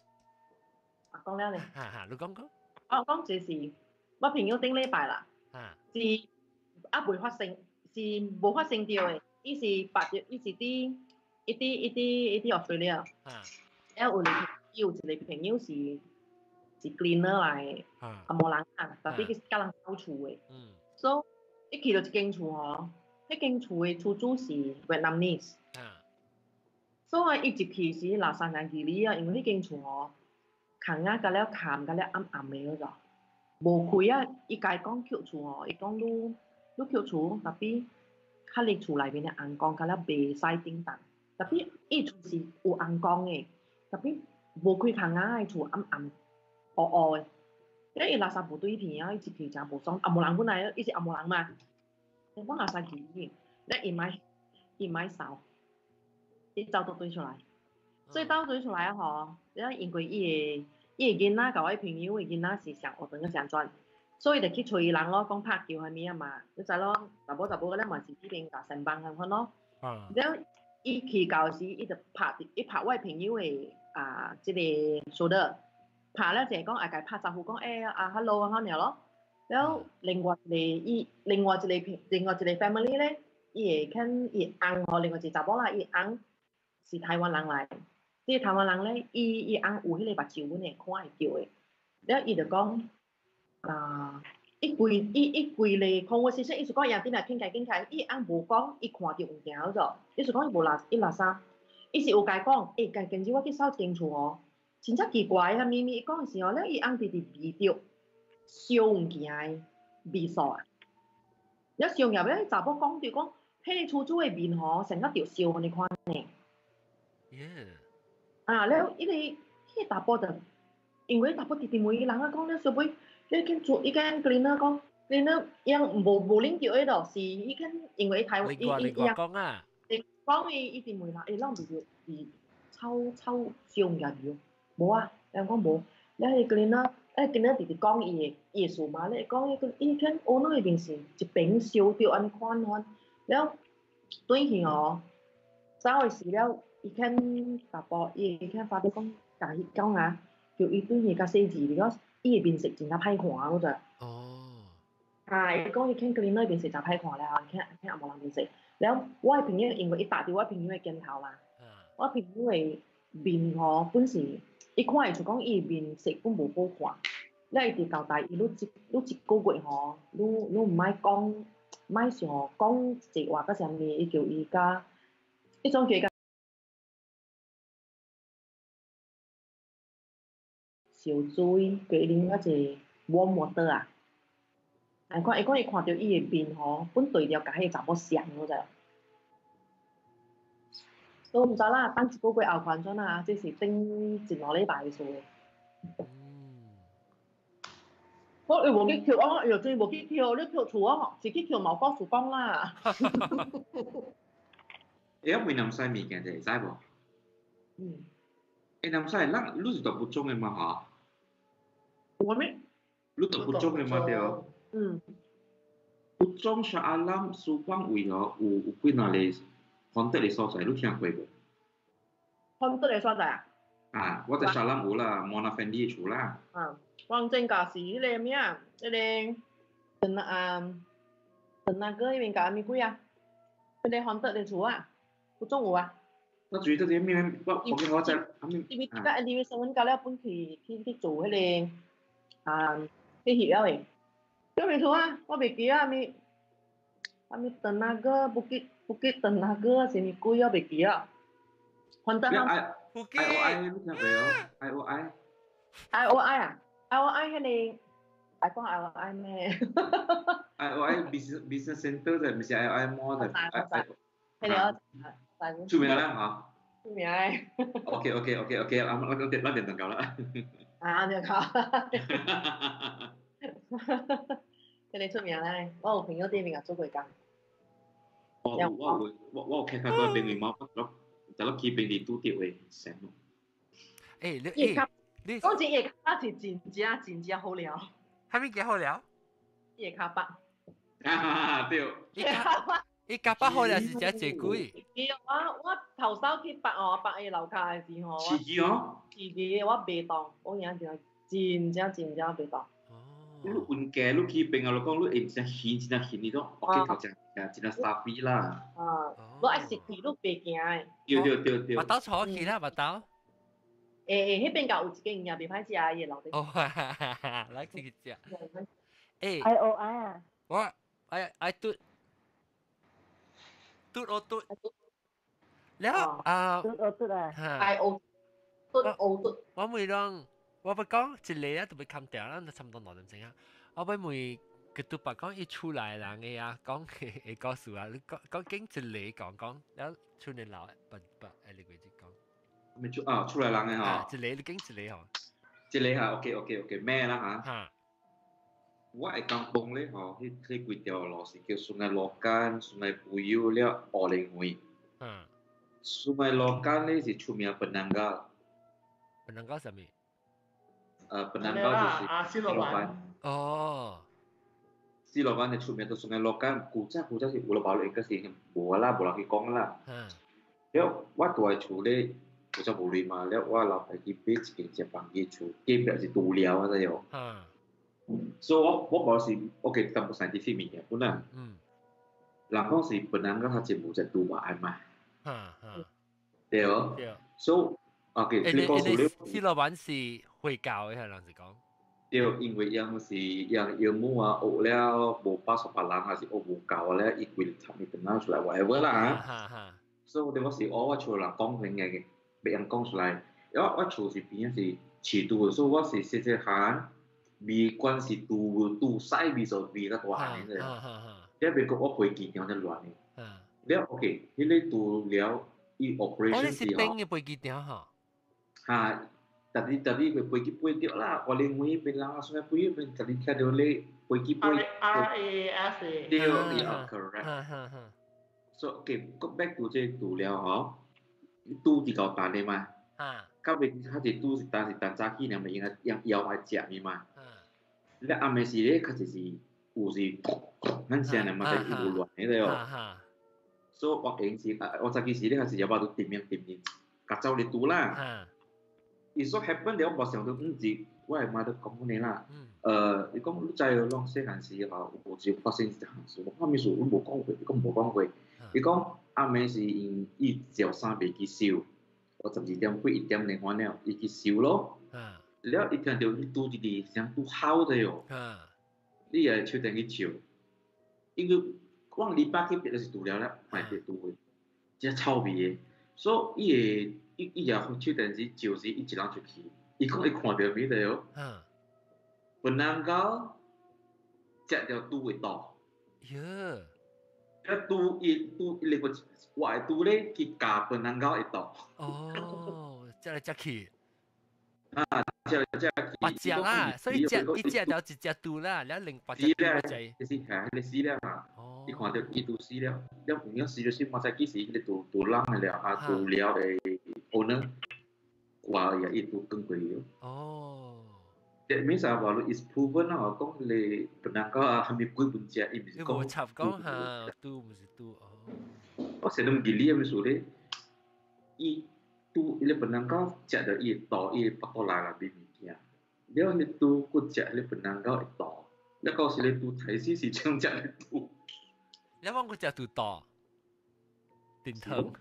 講了你你講我講就是我朋友頂禮拜啦是未發生是無發生掉嘅，伊是8月，伊是啲Australia，然後有一個朋友是 cleaner 嚟，無人啊，特別佢教人收厝嘅，所以一去到一間厝嗬，一間厝嘅厝主是 Vietnamese，所以伊一去是3-2里啊，因為迄間厝嗬行啊，個了砍個了暗暗嘅嗰種，無開啊！伊家講扣厝哦，伊講你扣厝，特別較你厝內邊嘅紅光個了白晒叮當，特別伊厝是有紅光嘅，特別無開行啊，厝暗暗黑黑嘅，因為伊垃圾無對片啊，伊一片真無爽，阿無人本來伊是阿無人嘛，你講垃圾幾片，你伊買掃，伊走到對出來。所以倒對出來吼，因為伊個囡仔甲我朋友個囡仔是上學堂個上專，所以就去找伊人咯，講拍球係咩啊嘛，你知咯，查某嗰咧嘛是呢邊教成班咁款咯。然後伊去教時，伊就拍我個朋友個即個數得，拍咧就係講家拍招呼講hello 啊，好鳥咯。然後另外一個 family 咧，伊會看伊翁吼，另外一個查某啦，伊翁是台灣人來。啲台灣人咧，伊翁有迄個目睭阮會看會叫嘅，然後伊就講伊規個 conversation， 伊就講伊點來傾偈，伊翁無講，伊看到物件嗰種，伊就講伊無垃圾，伊是有甲講，近日我去掃間厝哦，真正奇怪啊，咪伊講時候咧，伊翁直直味到燒物件嘅味素啊，有燒入咧，查某講就講，迄個厝主嘅面吼，成個條燒安尼款嘅。แล้วที่ตาปอด因為ตาปอดติดมืออีหลัง講咧，小妹，你見做伊間 cleaner 講 cleaner ยัง無領叫喺度，是伊間因為台灣伊講啊，講伊ติดมือ啦，伊啷唔要抽燒入去，冇啊，人講冇，你係 cleaner 直直講伊嘅數碼咧，講伊間 owner 嗰邊是一邊燒掉安款款，แล้ว對去哦，走嘅時了。伊看大伯，伊看發到講，甲伊講啊，叫伊對伊較細緻，because 伊個面色真係歹看嗰隻。哦。伊講伊看佢那面色真歹看啦，看阿無人面色。然後我嘅朋友因為伊打到我朋友嘅鏡頭嘛，我朋友嘅面吼本是，伊看會出講伊面色本無好看，你係直交代伊，你一個月吼，你唔愛講，唔愛想講一話個啥物，伊叫伊甲，伊種叫伊甲。燒水，佢啉嗰隻warm water啊！伊講伊看到伊個面吼，本對了甲迄個查某相嗰隻，都唔知啦。等一個月後看轉啊，這是頂一兩禮拜嘅事。我又無去扣，我又最無去扣，你扣厝啊？是去扣毛告訴講啦。誒，會南西物件就會知無？南西人，你是讀不中嘅嘛？嚇？我咩？你讀不中嘅嘛？對哦。不中沙阿蘭蘇邦位哦，有幾哪裡看得嘅所在，你聽過無？看得嘅所在啊？我在沙蘭有啦，莫納芬迪嘅厝啦。黃正家是迄個咩啊？迄個鄧那個迄邊搞咩鬼啊？迄個看得嘅厝啊，不中有啊？我注意到啲咩？我見我就因為而家因為新聞搞了本去做迄個去協了誒，咁咪錯啊！我未記啊，咪等那個不記等那個是咪鬼啊？未記啊！看得啊！不記。IOI 你聽過哦 ？IOI 啊 ！IOI 迄個，I 講 IOI 咩？IOI business center 就唔係 IOI mall 就。係我。出名啦嚇！出名誒。OK，我點能夠啦。點夠。佢哋出名咧，我有朋友啲邊個做過工。我有聽過嗰邊貓咯，就攞起邊啲都掉嘅，成咯。你嗰隻夜卡是真正好料。係咪幾好料？夜卡巴。對。伊夾巴好料是只隻鬼。我頭手去白嘅樓下嘅時候，自己我未當，我而家真正未當。你運嘅，你去邊啊？你講你真係你都，OK 頭真沙飛啦。你愛食魚都別驚嘅。對。麥當坐去啦，麥當。迄邊有一間嘢未歹食啊，嘢樓底。哦，來自己食。IOI 啊。我I嘟我嘟。แล้ว嘟啊。IO 嘟。我每當。我不講一個啊，都被砍掉啦，差唔多6點鐘啊。我俾每個都白講一出來人嘅啊，講會告訴啊，你講一個講，然後出嚟鬧不，你佢就講。咪出來人嘅嚇。一個你講一個嗬。一個嚇 ，OK，咩啦嚇？我係講講咧嗬，佢幾條路是叫Sungai Lokan、Sungai Puyuh 了奧林會。Sungai Lokan 咧是出名Penanggal。Penanggal 什麼？Penanggal 就是西羅灣。哦。西羅灣係出名到Sungai Lokan，古早是有老闆嚟，嗰時冇啦，冇人去講啦。了，我住喺厝咧，古早冇嚟嘛，了我老爸去買一間隻房嘅厝，隔壁是度料啊，知有。所以我冇是 OK， 咁冇 scientific 物件，本來。人講是Penanggal佢就冇隻度話係嘛。對哦。所以 OK， 你講數咧。西羅灣是會教嘅，係人是講。對，因為樣是樣冇啊，學了冇88人，還是學冇教咧，伊規插咪等下出來 whatever 啦。所以我是我厝人講緊嘅，俾人講出來。我厝是邊是市都，所以我是細漢未關是都西未就未得大嘅。因為我飛機場就亂嘅。了 OK， 迄個都了伊 operation 你是邊嘅飛機場嚇？嚇。tadi ke pergi tiok lah oleh mui bilang langsung pergi tadi kan oleh pergi RAF dia correct so okay go back to 這度了嗬都啲夠大啲嘛咁你佢哋都是但早起呢咪應該要嚟食嘅嘛你暗暝時咧佢就是有時咱成日嘛在有亂嘅咯所以我平時我早起時咧佢是要把都點夾走嚟度啦It so happen 了，我想到是我係買到講你啦。你講你在啷些閒時嚇，有時發生一件事，我咪說我冇講過，你講冇講過。你講阿妹是因伊朝衫未去收，我12點幾1點零完了，伊去收咯。了伊聽到你拄啲聲拄好的喲。你也手等去收，因為往禮拜去別個是拄了啦，買別拄嘅，即係臭味嘅，所以伊個。伊也手等時照時伊一人出去，伊講伊看到咩的喲？Penanggal 食條豬會多。呀！一豬你個話豬咧，佢加Penanggal會多。哦，食嚟食去。食嚟食去。八隻啦，所以一隻就一隻豬啦，然後另8隻豬仔。你死了嘛？你看到伊豬死了，了有影死咗先，我才幾時佢哋豬人嚟了，豬了誒。owner 話也一度更貴咗。哦。That means 話你 is proven 啦，講你Penanggal係咪貴本隻？伊唔是講。我插講下，都唔是都哦。我成日唔記哩，咪說咧，伊都你Penanggal食到伊多，伊不過來啦邊物件。了你都個食你Penanggal會多，你講是你都睇死是將食你都。你講個食都多，點疼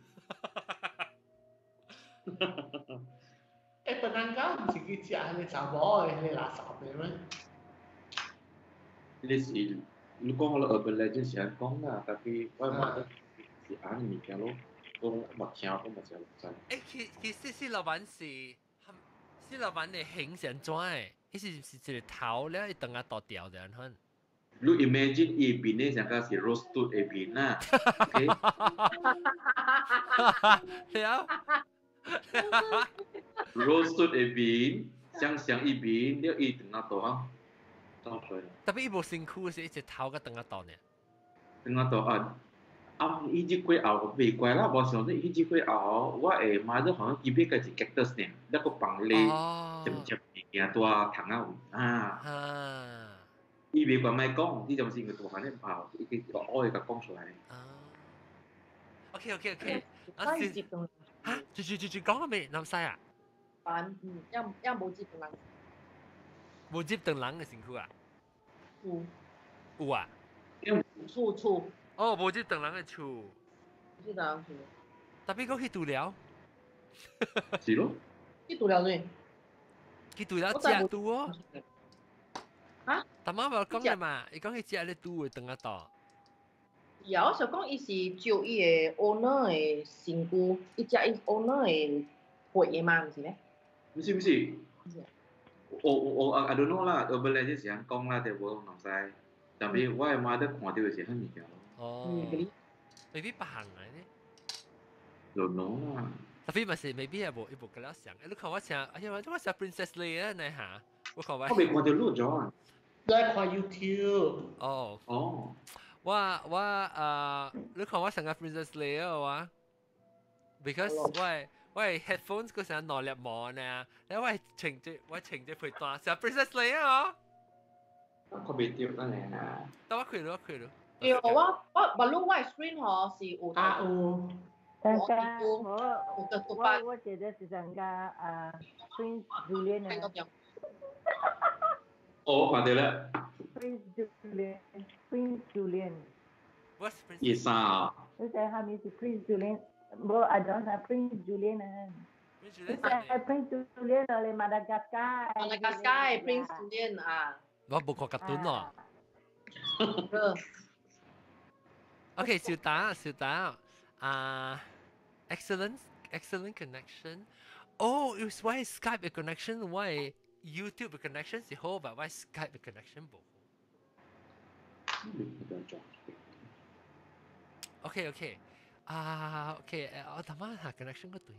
？Penanggal 唔是佢食係你查某嘅，係垃圾嘅咩？你是你講我 urban legend 成日講啦，但係我覺得是啱物件咯，我冇聽，我冇聽真。其實西老闆西老闆嘅形成怎誒？伊是一個頭咧，一等下倒掉嘅很。你 imagine 伊邊咧成個是 roasted 嘅邊啦，OK？了。roasted 嘅邊，香一邊，了伊等下倒啊，倒出來。特別伊無辛苦，是一隻頭個等下倒呢。等下倒伊隻龜後未怪啦，我想伊隻龜後，我會買到好像伊邊個是 cactus 呢，一個棒咧，接物件多糖啊。伊未怪咪講，呢種是佢做下咧爆，伊個愛個講出來。OK。嚇！住講咗未？南西啊？一冇接等人。冇接等人嘅辛苦啊？有啊？厝。哦，冇接等人嘅厝。冇接等人厝。特別講去度了。是咯。去度了咩？去度了食度哦。嚇？但媽咪講嘅嘛，伊講去食咧度會等下到。有我想講，伊是照伊個 owner 嘅身軀，伊食伊 owner 嘅血嘅嘛，唔是咩？唔是。我 I don't know 啦，我本來就想講啦，但係我唔知。但係我係媽都看到嘅是很物件咯。哦，maybe 白行嚟呢？don't know 啦。tapi masih maybe 一部咁樣想，你看我想，哎呀，我想 Princess Leia 呢嚇，我看我未看到錄咗啊。你看 YouTube。哦。我你看我成個 Princess Leia 哇 ，because 我 headphones 嗰時攞入網呢，然後我情節配單，成 Princess Leia 哦。我未掉得嚟啊。但我開到。有我 balloon white screen 嗬是有。有。我覺得是上個Prince Julian 啊。我看到啦。Prince Julian。What's Prince? 伊啥啊？你睇下面是 Prince Julian， 冇ada Prince Julian 啊。Prince Julian 嚟Madagascar。Madagascar Prince Julian 啊。我冇看cartoon咯。OK， 小打。Excellent connection. Oh, it was why Skype a connection, why YouTube a connection 是好，但 why Skype a connection 唔好。OK， OK， 我頭晚下 connection 嗰對。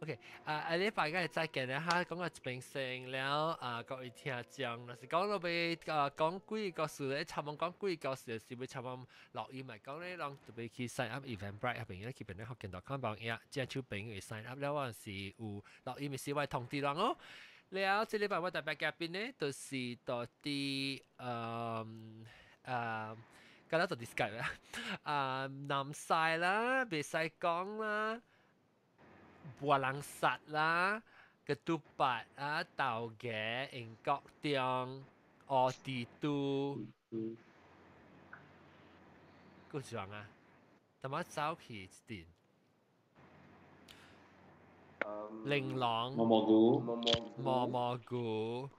OK， 禮拜嘅再見啦嚇，講個平成了各位聽眾，若是講到俾講幾個事咧，差唔多講幾個事是會差唔多落雨咪講咧，讓特別去 sign up Eventbrite 入邊咧，去邊咧學見到看幫嘢，即係出邊去 sign up 了，嗰陣時有落雨咪是會通知人哦。了，這禮拜我特別嘉賓咧，就是到啲咁啦，就 Skype 啦，南晒啦，別使講啦。บัวลังสัต啦，ketupat tauge engkok tiang otitu 個樣啊，同埋走起點玲瓏蘑菇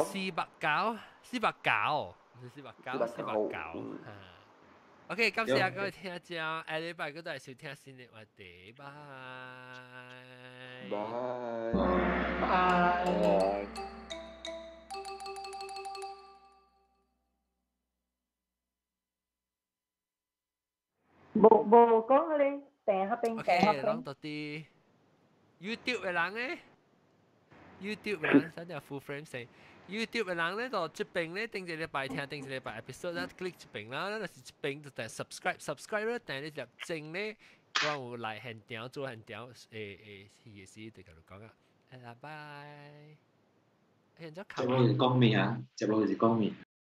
絲白餃OK， 感謝各位聽眾，下禮拜嗰度係收聽新嘅話題，拜。冇講嗰啲訂下冰。OK， 講到啲 YouTube 嘅人咧 ，YouTube 嘅人真係 full frame 先。YouTube 嘅人咧就出邊咧，定住禮拜聽，定住禮拜 episode 啦 ，click 出邊啦，嗱是出邊就訂 subscribe 啦，訂你入正咧，我有嚟現場做現場意思對佢講啊，拜拜。接落去講咩啊？接落去是講咩？